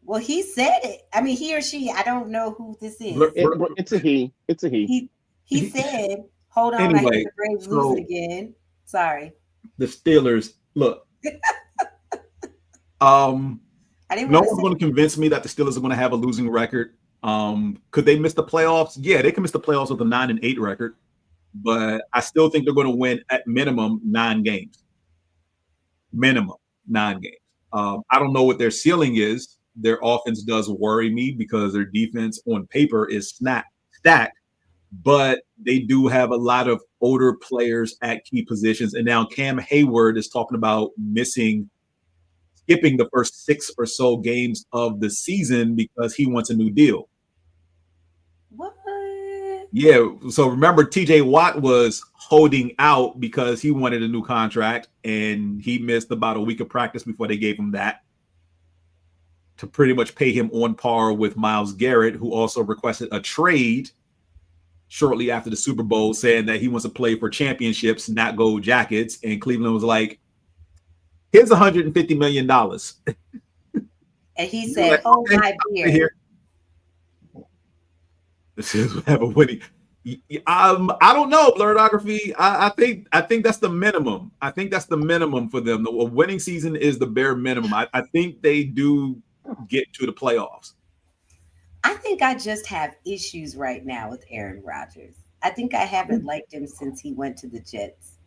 Well, he said it. I mean, he or she. I don't know who this is. It's a he. It's a he. He said, "Hold on, anyway, I hear the Braves losing again." Sorry. The Steelers. Look. No one's going to convince me that the Steelers are going to have a losing record. Could they miss the playoffs? Yeah, they can miss the playoffs with a 9-8 record, but I still think they're going to win at minimum 9 games. Minimum 9 games. I don't know what their ceiling is. Their offense does worry me because their defense on paper is stacked, but they do have a lot of older players at key positions. And now Cam Hayward is talking about skipping the first 6 or so games of the season because he wants a new deal. What? Yeah. So remember, TJ Watt was holding out because he wanted a new contract, and he missed about a week of practice before they gave him that to pretty much pay him on par with Myles Garrett, who also requested a trade shortly after the Super Bowl, saying that he wants to play for championships, not gold jackets. And Cleveland was like, here's $150 million. And he said, "Oh, my beer." This is have a winning. I don't know, blurredography. I think that's the minimum. I think that's the minimum for them. A winning season is the bare minimum. I think they do get to the playoffs. I think I just have issues right now with Aaron Rodgers. I think I haven't liked him since he went to the Jets.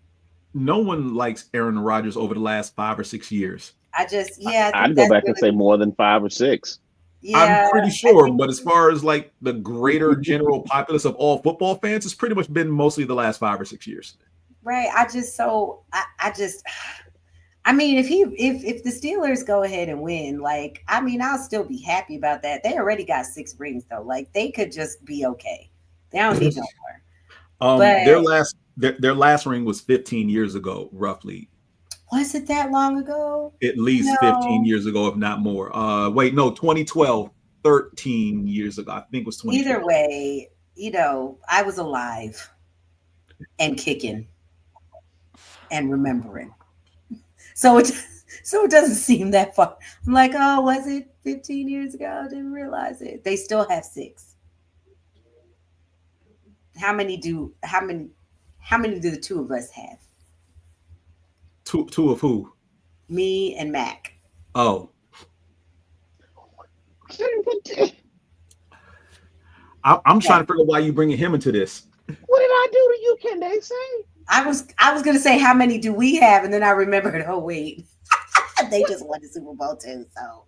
No one likes Aaron Rodgers over the last 5 or 6 years. I'd go back and say more than 5 or 6. Yeah, I'm pretty sure, but as far as like the greater general populace of all football fans, it's pretty much been mostly the last 5 or 6 years. Right. I mean, if the Steelers go ahead and win, like, I mean, I'll still be happy about that. They already got 6 rings though. Like, they could just be okay. They don't need no more. Their last ring was 15 years ago, roughly. Was it that long ago? At least 15 years ago, if not more. 2012, 13 years ago. I think it was 2012. Either way, I was alive and kicking and remembering. So it doesn't seem that far. I'm like, oh, was it 15 years ago? I didn't realize it. They still have 6. How many do the two of us have? Two of who? Me and Mac. Oh. I'm trying to figure out why you bringing him into this. What did I do to you, Candaysee? I was gonna say how many do we have, and then I remembered. Oh wait, they just won the Super Bowl too, so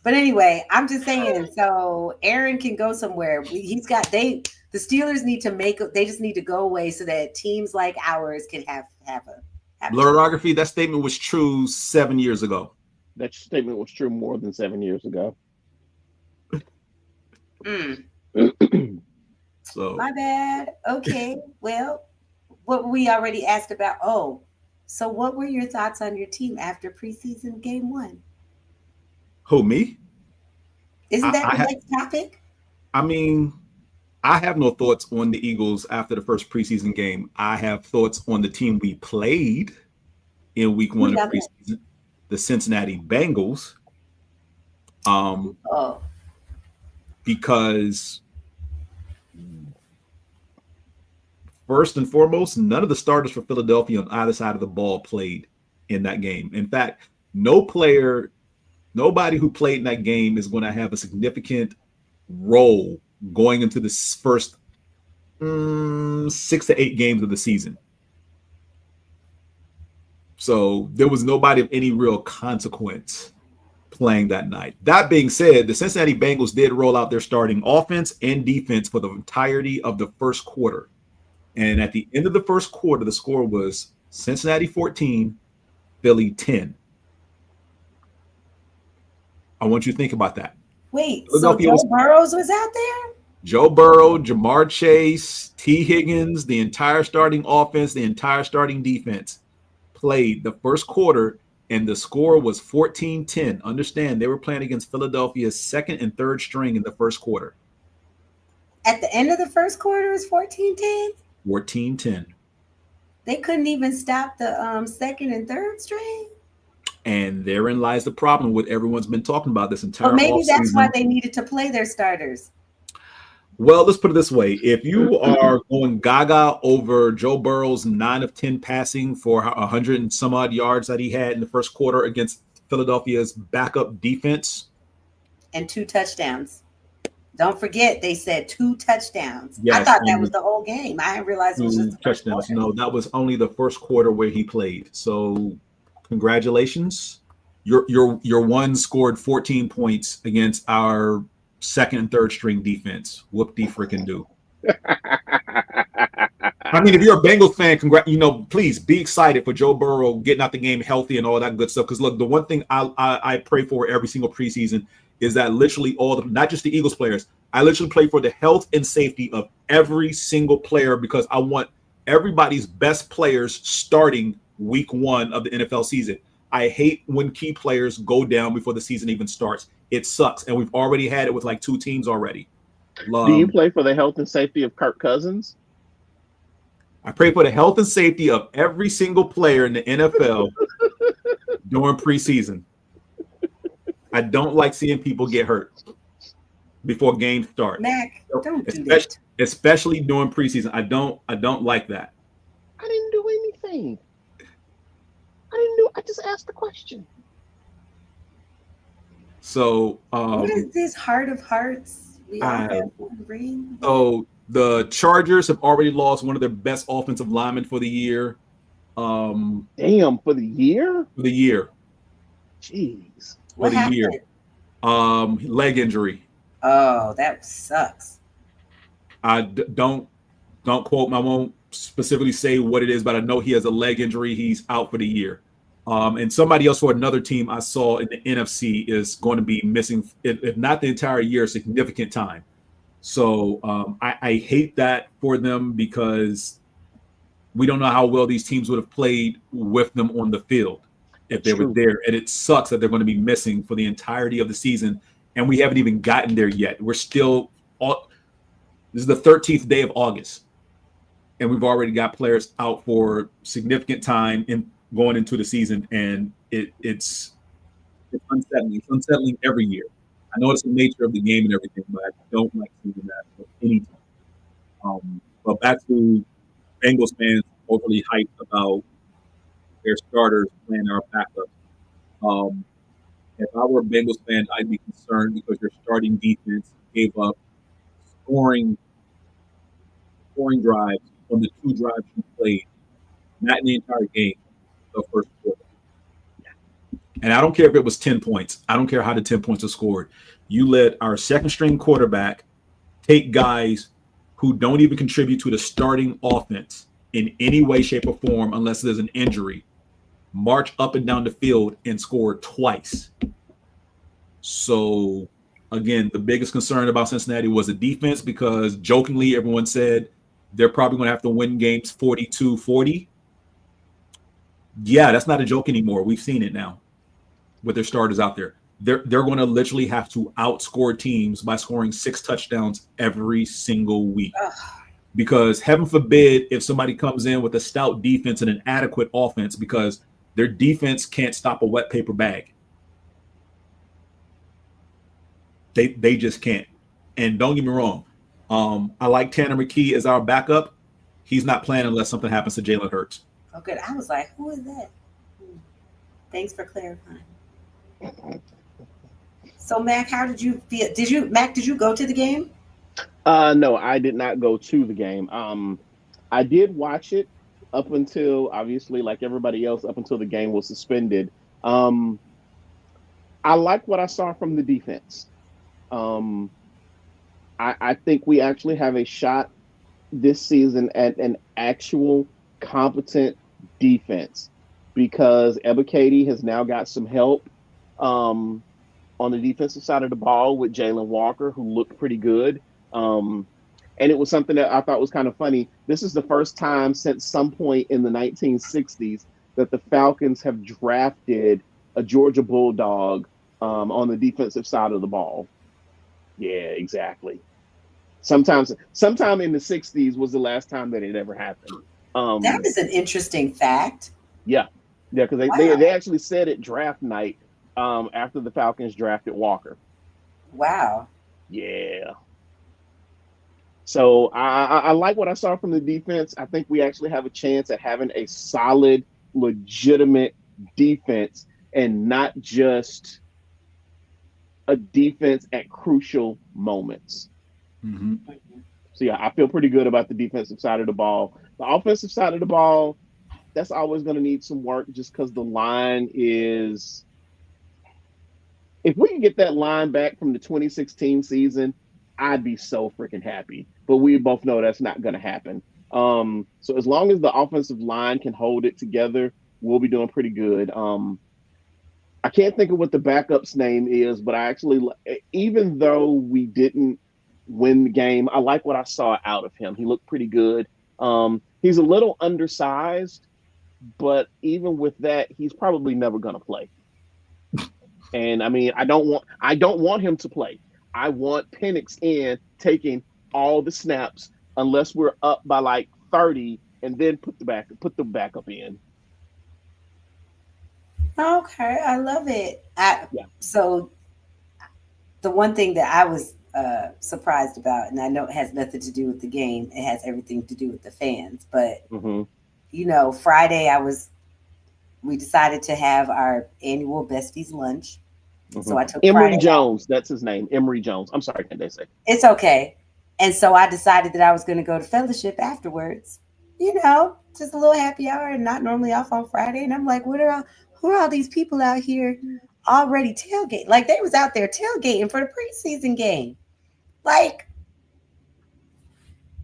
But anyway, I'm just saying. So Aaron can go somewhere. The Steelers need to they just need to go away so that teams like ours can have a blurredography. That statement was true 7 years ago. That statement was true more than 7 years ago. So my bad. Okay. Well, what we already asked about. Oh, so what were your thoughts on your team after preseason game 1? Who, me? Isn't that the next topic? I mean, I have no thoughts on the Eagles after the first preseason game. I have thoughts on the team we played in week 1 of preseason, the Cincinnati Bengals. Because first and foremost, none of the starters for Philadelphia on either side of the ball played in that game. In fact, nobody who played in that game is going to have a significant role going into the first 6 to 8 games of the season. So there was nobody of any real consequence playing that night. That being said, the Cincinnati Bengals did roll out their starting offense and defense for the entirety of the first quarter. And at the end of the first quarter, the score was Cincinnati 14, Philly 10. I want you to think about that. Wait, so Joe Burrows was out there? Joe Burrow, Jamar Chase, T. Higgins, the entire starting offense, the entire starting defense played the first quarter, and the score was 14-10. Understand, they were playing against Philadelphia's second and third string in the first quarter. At the end of the first quarter, it was 14-10? 14-10. They couldn't even stop the second and third string? And therein lies the problem with everyone's been talking about this entire Well, maybe that's offseason. why they needed to play their starters. Well, let's put it this way. If you are going gaga over Joe Burrow's 9 of 10 passing for 100 and some odd yards that he had in the first quarter against Philadelphia's backup defense. And 2 touchdowns. Don't forget, they said 2 touchdowns. Yes, I thought that was the whole game. I didn't realize it was just the touchdowns. No, that was only the first quarter where he played. So congratulations. Your one scored 14 points against our second and third string defense. Whoop-de-freaking do. I mean, if you're a Bengals fan, please be excited for Joe Burrow getting out the game healthy and all that good stuff. Because look, the one thing I pray for every single preseason is that literally not just the Eagles players, I literally pray for the health and safety of every single player, because I want everybody's best players starting week 1 of the NFL season. I hate when key players go down before the season even starts. It sucks, and we've already had it with like 2 teams already. Do you play for the health and safety of Kirk Cousins? I pray for the health and safety of every single player in the NFL during preseason. I don't like seeing people get hurt before games start. Mac, don't do that. Especially during preseason. I don't like that. I didn't do anything. I just asked the question. So what is this heart of hearts? So the Chargers have already lost one of their best offensive linemen for the year. Damn, for the year? For the year. Jeez. For the year. Leg injury. Oh, that sucks. Don't quote me. I won't specifically say what it is, but I know he has a leg injury. He's out for the year. And somebody else for another team I saw in the NFC is going to be missing, if not the entire year, significant time. So I hate that for them, because we don't know how well these teams would have played with them on the field if they were there. And it sucks that they're going to be missing for the entirety of the season. And we haven't even gotten there yet. We're still this is the 13th day of August. And we've already got players out for significant time in going into the season. And it's unsettling. It's unsettling every year. I know it's the nature of the game and everything, but I don't like seeing that at any time. But back to Bengals fans overly hyped about their starters playing our backup. If I were a Bengals fan, I'd be concerned because your starting defense gave up scoring drives on the 2 drives you played, not in the entire game, the first quarter. And I don't care if it was 10 points. I don't care how the 10 points are scored. You let our second string quarterback take guys who don't even contribute to the starting offense in any way, shape, or form unless there's an injury, march up and down the field and score twice. So, again, the biggest concern about Cincinnati was the defense, because jokingly everyone said they're probably going to have to win games 42-40. Yeah, that's not a joke anymore. We've seen it now with their starters out there. They're going to literally have to outscore teams by scoring 6 touchdowns every single week. Because heaven forbid if somebody comes in with a stout defense and an adequate offense, because their defense can't stop a wet paper bag. They just can't. And don't get me wrong. I like Tanner McKee as our backup. he's not playing unless something happens to Jalen Hurts. Oh, good. I was like, who is that? Thanks for clarifying. So, Mac, how did you feel? Did you go to the game? No, I did not go to the game. I did watch it up until, obviously, like everybody else, up until the game was suspended. I like what I saw from the defense. I think we actually have a shot this season at an actual competent defense because Ebiketie has now got some help on the defensive side of the ball with Jalen Walker, who looked pretty good. And it was something that I thought was kind of funny. This is the first time since some point in the 1960s that the Falcons have drafted a Georgia Bulldog on the defensive side of the ball. Yeah, exactly. Sometime in the 60s was the last time that it ever happened. That is an interesting fact. Yeah, because they actually said it draft night after the Falcons drafted Walker. Wow. Yeah. So I like what I saw from the defense. I think we actually have a chance at having a solid, legitimate defense and not just a defense at crucial moments. Mm-hmm. So, yeah, I feel pretty good about the defensive side of the ball. The offensive side of the ball, that's always going to need some work just because the line is – if we can get that line back from the 2016 season, I'd be so freaking happy. But we both know that's not going to happen. So as long as the offensive line can hold it together, we'll be doing pretty good. I can't think of what the backup's name is, but I actually, even though we didn't win the game, I like what I saw out of him. He looked pretty good. He's a little undersized, but even with that, he's probably never going to play. And I mean, I don't want him to play. I want Penix in taking all the snaps unless we're up by like 30 and then put the backup in. Okay, I love it. So the one thing that I was surprised about, and I know it has nothing to do with the game, it has everything to do with the fans. But you know, Friday we decided to have our annual Besties lunch. So I took Emory Friday Jones. off. That's his name, Emory Jones. I'm sorry, Candaysee. It's okay. And so I decided that I was going to go to fellowship afterwards. You know, just a little happy hour and not normally off on Friday. And I'm like, who are all these people out here already tailgating? Like they was out there tailgating for the preseason game. Like,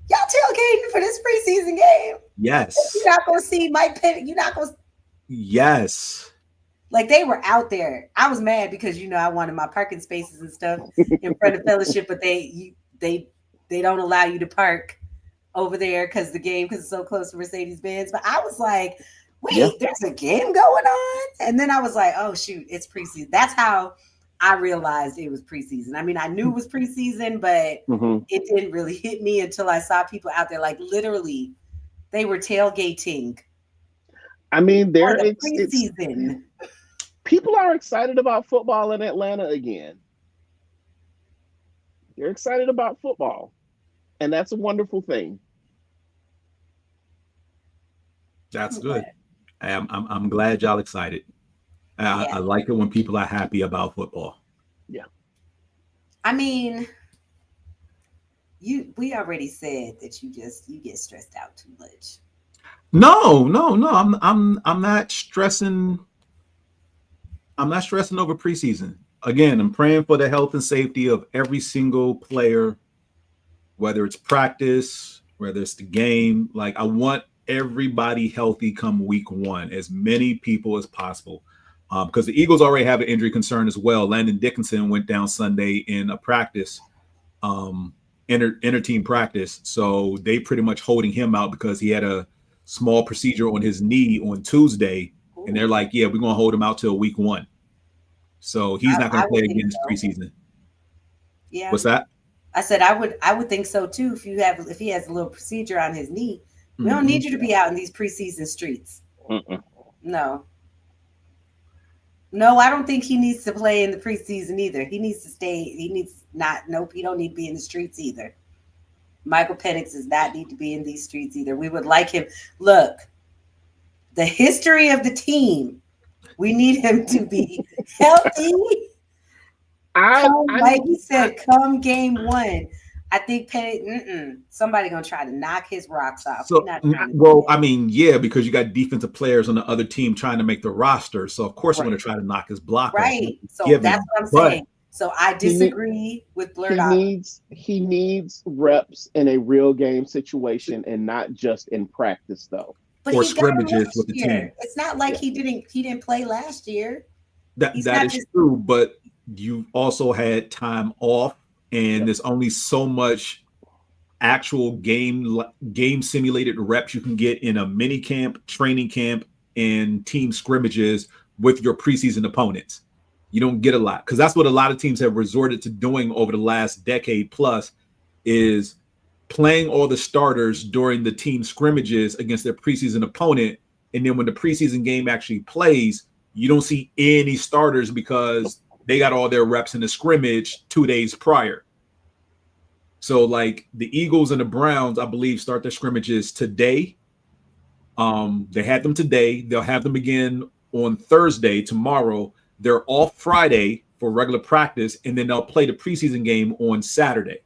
y'all tailgating for this preseason game? Yes. You're not going to see Mike Penix. You're not going to. Yes. Like they were out there. I was mad because, you know, I wanted my parking spaces and stuff in front of fellowship, but they don't allow you to park over there because it's so close to Mercedes-Benz. But I was like, wait, there's a game going on? And then I was like, oh, shoot, it's preseason. That's how I realized it was preseason. I mean, I knew it was preseason, but it didn't really hit me until I saw people out there. Like literally, they were tailgating. I mean, they're preseason. People are excited about football in Atlanta again. They're excited about football, and that's a wonderful thing. That's good. I'm glad y'all excited. I like it when people are happy about football. Yeah. I mean, we already said that you get stressed out too much. No. I'm not stressing. I'm not stressing over preseason. Again, I'm praying for the health and safety of every single player, whether it's practice, whether it's the game. Like I want everybody healthy come week one, as many people as possible. Because the Eagles already have an injury concern as well. Landon Dickinson went down Sunday in a practice, inter-team practice. So they pretty much holding him out because he had a small procedure on his knee on Tuesday. And they're like, yeah, we're going to hold him out till week one. So he's not going to play again this preseason. Yeah. What's that? I said I would think so too. If he has a little procedure on his knee, we don't need you to be out in these preseason streets. No, I don't think he needs to play in the preseason either. He needs to stay. He don't need to be in the streets either. Michael Penix does not need to be in these streets either. We would like him. Look, the history of the team, we need him to be healthy. Like you said, come game one. I think somebody gonna try to knock his rocks off. So, because you got defensive players on the other team trying to make the roster. So of course, we're gonna try to knock his block off. Right. So that's what I'm saying. So I disagree with Blurt. He needs reps in a real game situation and not just in practice, though. But or scrimmages with the team. It's not like he didn't play last year. That is true, but you also had time off. And there's only so much actual game simulated reps you can get in a mini camp, training camp, and team scrimmages with your preseason opponents. You don't get a lot, because that's what a lot of teams have resorted to doing over the last decade plus, is playing all the starters during the team scrimmages against their preseason opponent. And then when the preseason game actually plays, you don't see any starters because they got all their reps in the scrimmage 2 days prior. So like the Eagles and the Browns, I believe, start their scrimmages today. They had them today. They'll have them again on Thursday, tomorrow. They're off Friday for regular practice, and then they'll play the preseason game on Saturday.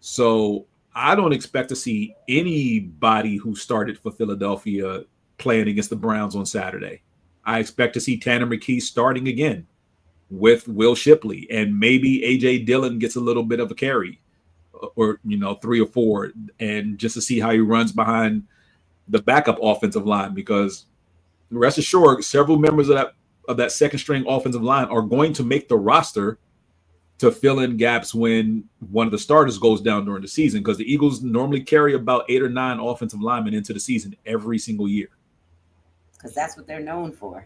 So I don't expect to see anybody who started for Philadelphia playing against the Browns on Saturday. I expect to see Tanner McKee starting again with Will Shipley, and maybe A.J. Dillon gets a little bit of a carry, or 3 or 4, and just to see how he runs behind the backup offensive line, because rest assured, several members of that second string offensive line are going to make the roster to fill in gaps when one of the starters goes down during the season, because the Eagles normally carry about 8 or 9 offensive linemen into the season every single year. Because that's what they're known for.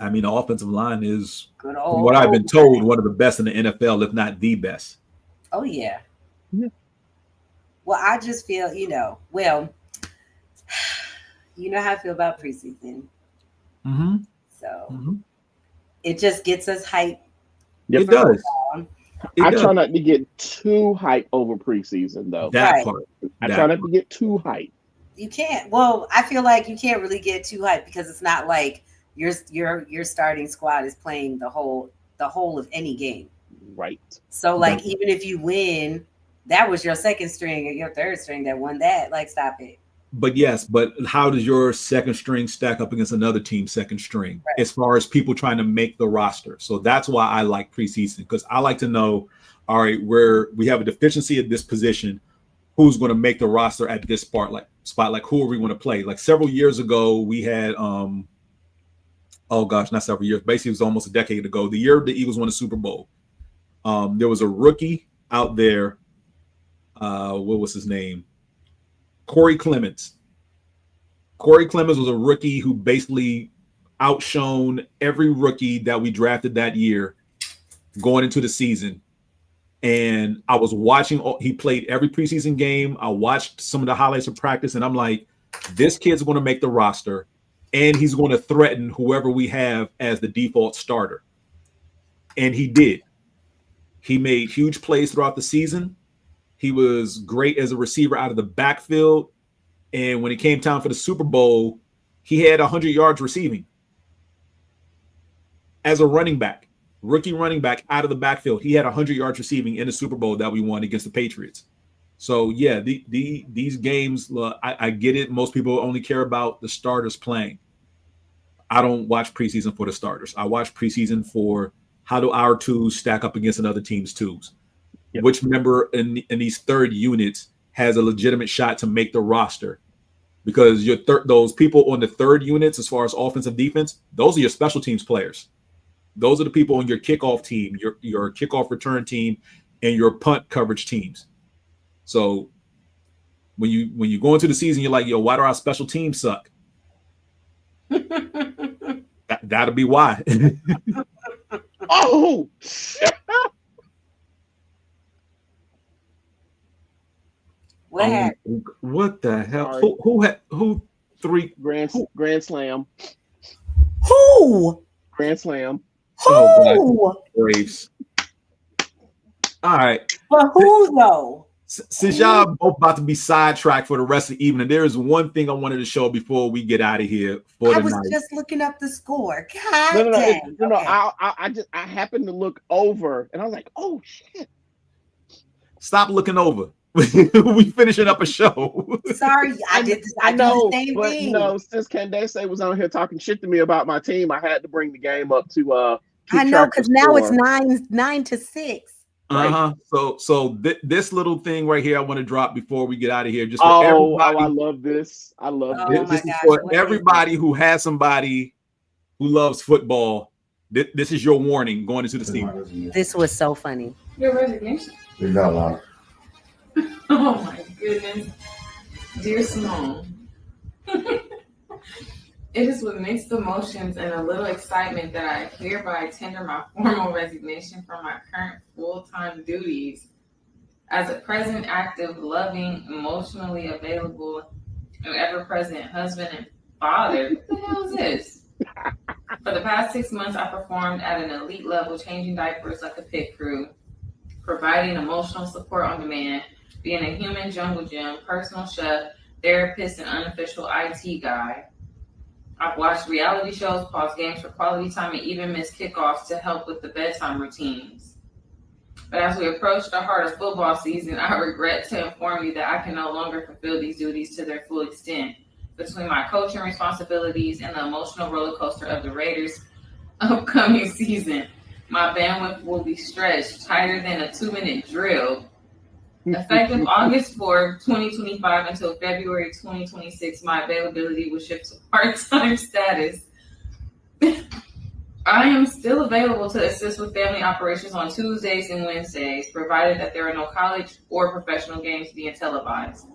I mean, the offensive line is, from what I've been told, one of the best in the NFL, if not the best. Oh, yeah. Well, I just feel, you know how I feel about preseason. Mm-hmm. So it just gets us hyped. It does. I try not to get too hyped over preseason, though. That part. I try not to get too hyped. You can't. Well, I feel like you can't really get too hyped, because it's not like your starting squad is playing the whole of any game. Right. So like, even if you win, that was your second string or your third string that won that. Like, stop it. But how does your second string stack up against another team's second string as far as people trying to make the roster? So that's why I like preseason, because I like to know, all right, we have a deficiency at this position, who's going to make the roster at this spot, like who are we going to play? Like several years ago, we had not several years, basically it was almost a decade ago, the year the Eagles won the Super Bowl. There was a rookie out there, what was his name? Corey Clemens. Corey Clemens was a rookie who basically outshone every rookie that we drafted that year going into the season. And I was watching, he played every preseason game. I watched some of the highlights of practice, and I'm like, this kid's going to make the roster, and he's going to threaten whoever we have as the default starter. And he did. He made huge plays throughout the season. He was great as a receiver out of the backfield. And when it came time for the Super Bowl, he had 100 yards receiving. As a running back, rookie running back out of the backfield, he had 100 yards receiving in the Super Bowl that we won against the Patriots. So, yeah, these games, I get it. Most people only care about the starters playing. I don't watch preseason for the starters. I watch preseason for how do our twos stack up against another team's twos. Yep. Which member in these third units has a legitimate shot to make the roster? Because those people on the third units, as far as offensive defense, those are your special teams players. Those are the people on your kickoff team, your kickoff return team, and your punt coverage teams. So when you go into the season, you're like, yo, why do our special teams suck? That'll be why. Oh, what happened? What the hell? Who three Grand Slam? Who? Grand Slam. Oh, God. Braves. All right. But who though? Since y'all both about to be sidetracked for the rest of the evening, there is one thing I wanted to show before we get out of here for I tonight. was just looking up the score. No. Okay. I happened to look over, and I was like, "Oh shit!" Stop looking over. We finishing up a show. Sorry, I did the same but thing. Since Candaysee was on here talking shit to me about my team, I had to bring the game up to I know, because now it's 9-6. Right. So this little thing right here I want to drop before we get out of here. Just for everybody. I love this. This is for everybody who has somebody who loves football. This is your warning going into the season. This was so funny. Your resignation. You're not allowed. Oh my goodness. Dear Simone, it is with mixed emotions and a little excitement that I hereby tender my formal resignation from my current full-time duties as a present, active, loving, emotionally available, and ever-present husband and father. What the hell is this? For the past 6 months, I performed at an elite level, changing diapers like a pit crew, providing emotional support on demand, being a human jungle gym, personal chef, therapist, and unofficial IT guy. I've watched reality shows, paused games for quality time, and even missed kickoffs to help with the bedtime routines. But as we approach the heart of football season, I regret to inform you that I can no longer fulfill these duties to their full extent. Between my coaching responsibilities and the emotional roller coaster of the Raiders' upcoming season, my bandwidth will be stretched tighter than a 2-minute drill. Effective August 4, 2025 until February 2026, my availability will shift to part-time status. I am still available to assist with family operations on Tuesdays and Wednesdays, provided that there are no college or professional games being televised,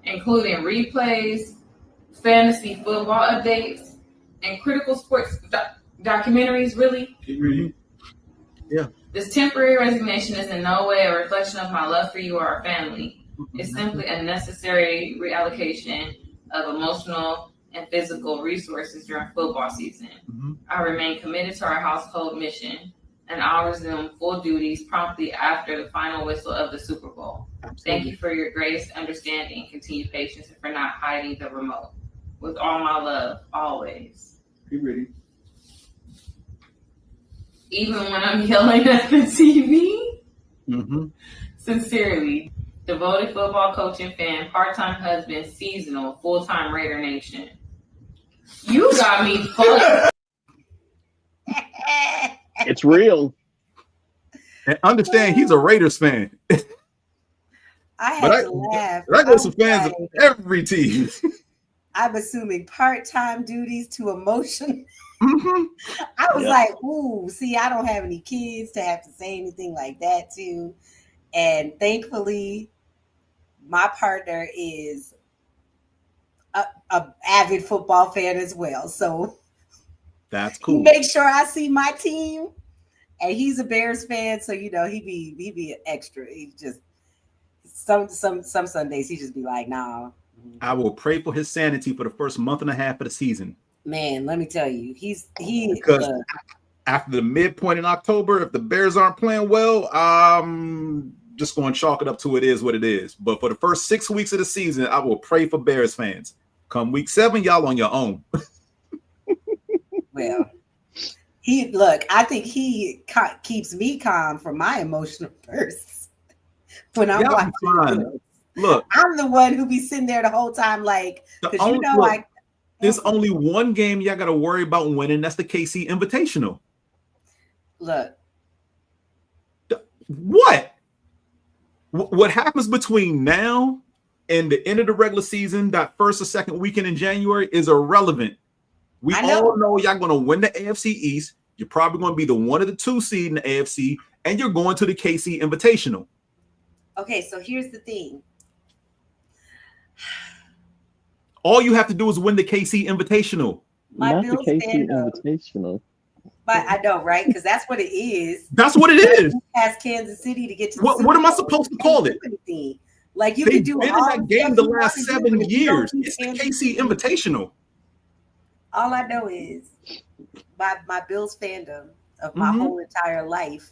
including replays, fantasy football updates, and critical sports documentaries, really? Yeah. This temporary resignation is in no way a reflection of my love for you or our family. It's simply a necessary reallocation of emotional and physical resources during football season. I remain committed to our household mission, and I'll resume full duties promptly after the final whistle of the Super Bowl. Thank you for your grace, understanding, and continued patience, and for not hiding the remote. With all my love, always. Be ready. Even when I'm yelling at the TV? Sincerely, devoted football coach and fan, part-time husband, seasonal, full-time Raider Nation. You got me fucked. It's real. And understand, he's a Raiders fan. I had to laugh. I got some fans of every team. I'm assuming part-time duties to emotion. I was like, ooh, see, I don't have any kids to have to say anything like that to. And thankfully, my partner is a avid football fan as well. So that's cool. He makes sure I see my team. And he's a Bears fan, so he be an extra. He just some Sundays he just be like, nah. I will pray for his sanity for the first month and a half of the season. Man, let me tell you, because after the midpoint in October, if the Bears aren't playing well, I'm just going to chalk it up to it is what it is. But for the first 6 weeks of the season, I will pray for Bears fans. Come week 7, y'all on your own. Well, I think he keeps me calm from my emotional bursts when I'm watching. Look, I'm the one who be sitting there the whole time, like, because there's only one game y'all got to worry about winning. That's the KC Invitational. Look, what happens between now and the end of the regular season, that first or second weekend in January, is irrelevant. We all know y'all going to win the AFC East. You're probably going to be the 1 or the 2 seed in the AFC, and you're going to the KC Invitational. Okay, so here's the thing. All you have to do is win the KC Invitational. Not the KC Invitational. But I know, right? Because that's what it is. That's what it is. Ask Kansas City to get to. What am I supposed to call it? Like you can do been in that game the last 7 years. It's the KC Invitational. All I know is my Bills fandom of my whole entire life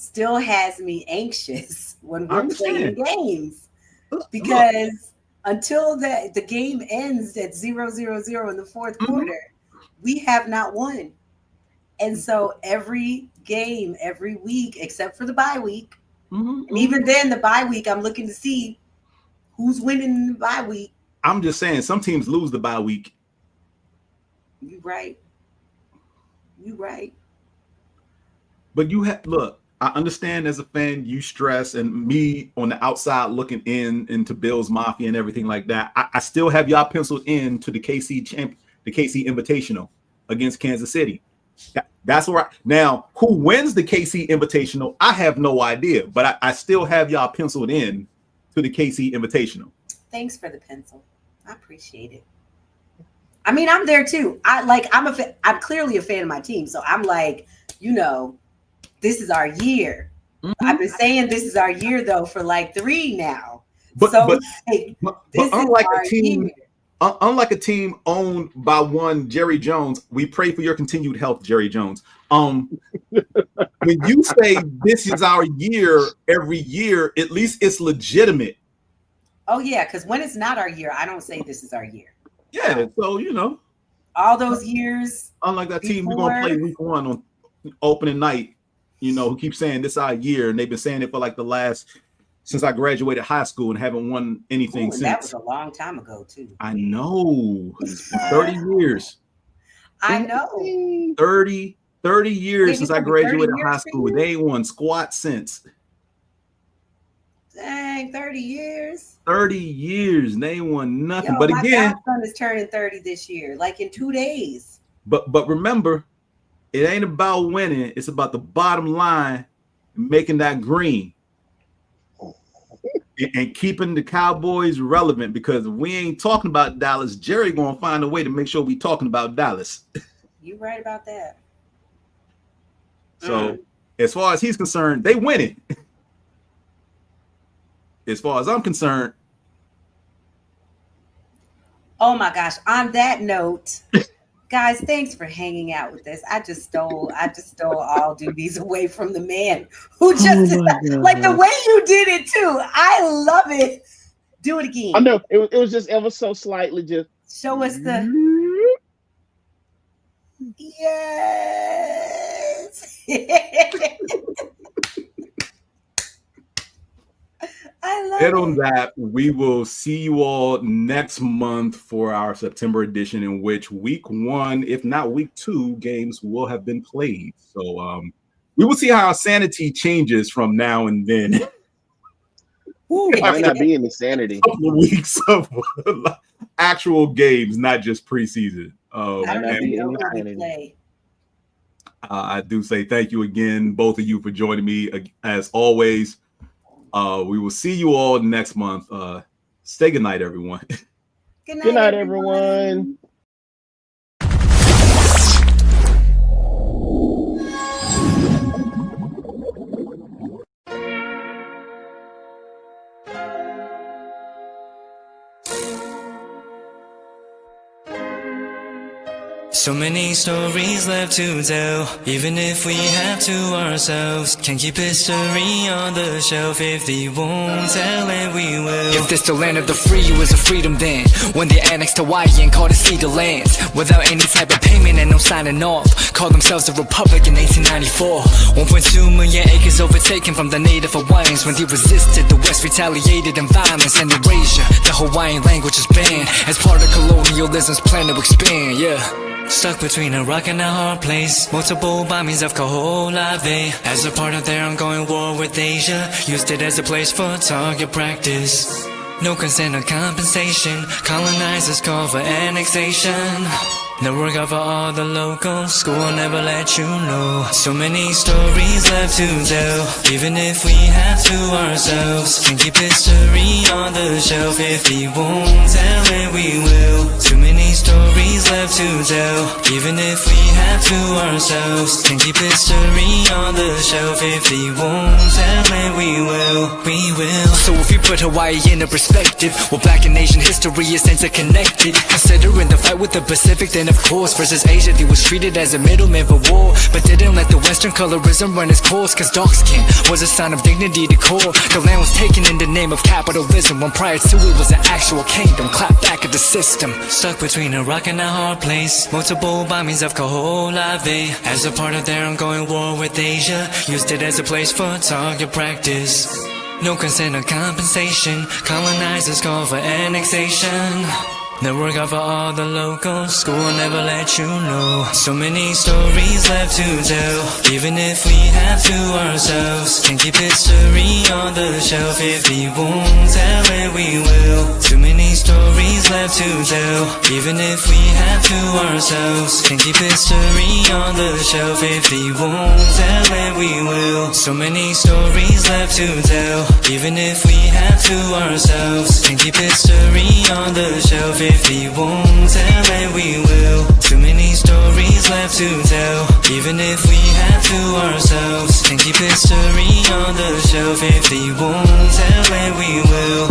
still has me anxious when we're playing games, because until the game ends at 0-0-0 in the fourth quarter, we have not won. And so every game, every week, except for the bye week, and even then the bye week, I'm looking to see who's winning in the bye week. I'm just saying, some teams lose the bye week. You right. But look, I understand as a fan, you stress, and me on the outside looking into Bills Mafia and everything like that. I still have y'all penciled in to the KC Invitational against Kansas City. That's where now who wins the KC Invitational, I have no idea, but I still have y'all penciled in to the KC Invitational. Thanks for the pencil. I appreciate it. I mean, I'm there too. I'm clearly a fan of my team, so I'm like, this is our year. I've been saying this is our year though for like 3 now. But unlike a team, unlike a team owned by one Jerry Jones, we pray for your continued health, Jerry Jones. When you say this is our year every year, at least it's legitimate. Oh yeah, because when it's not our year, I don't say this is our year. Yeah, so all those years. Unlike that team we're gonna play week 1 on opening night, who keep saying this our year, and they've been saying it for like the last since I graduated high school and haven't won anything since. That was a long time ago too. I know. 30 years. I know. 30 years since I graduated high school. They ain't won squat since. Dang, 30 years. 30 years. They ain't won nothing. Yo, but my again, godson is turning 30 this year, like in 2 days. But remember, it ain't about winning. It's about the bottom line, making that green. And keeping the Cowboys relevant, because if we ain't talking about Dallas, Jerry gonna find a way to make sure we talking about Dallas. You right about that. So as far as he's concerned, they winning. As far as I'm concerned. Oh my gosh. On that note, guys, thanks for hanging out with us. I just stole all duties away from the man who just like the way you did it too. I love it. Do it again. I know it was just ever so slightly just show us the yes. I love it. On that, we will see you all next month for our September edition, in which week 1, if not week 2, games will have been played. So we will see how our sanity changes from now and then. It might not be any sanity. A couple of weeks of actual games, not just preseason. I do say thank you again, both of you, for joining me. As always, we will see you all next month. Say good night, everyone. Good night, everyone. So many stories left to tell, even if we have to ourselves. Can't keep history on the shelf. If they won't tell it, we will. If this the land of the free, it was a freedom then, when they annexed Hawaii and called it Cedar Land, without any type of payment and no signing off. Called themselves a republic in 1894. 1.2 million acres overtaken from the native Hawaiians. When they resisted, the West retaliated in violence and erasure. The Hawaiian language is banned as part of colonialism's plan to expand. Stuck between a rock and a hard place. Multiple bombings of Kaho'olawe as a part of their ongoing war with Asia. Used it as a place for target practice. No consent or compensation. Colonizers call for annexation. No work out for all the locals. School will never let you know. So many stories left to tell, even if we have to ourselves. Can't keep history on the shelf. If we won't tell it, we will. Too many stories left to tell, even if we have to ourselves. Can't keep history on the shelf. If we won't tell it, we will. We will. So if you put Hawaii into perspective, well, Black and Asian history is interconnected. Considering the fight with the Pacific, then of course. Versus Asia, they was treated as a middleman for war, but didn't let the Western colorism run its course. Cause dark skin was a sign of dignity to core. The land was taken in the name of capitalism, when prior to it was an actual kingdom. Clap back at the system. Stuck between a rock and a hard place. Multiple bombings of Kaho'olawe. As a part of their ongoing war with Asia, used it as a place for target practice. No consent or compensation. Colonizers call for annexation. The work out for all the locals. School will never let you know. So many stories left to tell. Even if we have to ourselves, can keep history on the shelf. If we won't tell it, we will. Too many stories left to tell. Even if we have to ourselves, can keep history on the shelf. If we won't tell it, we will. So many stories left to tell. Even if we have to ourselves, can keep history on the shelf. If we won't tell it, we will. Too many stories left to tell. Even if we have to ourselves, can keep history on the shelf. If we won't tell it, we will.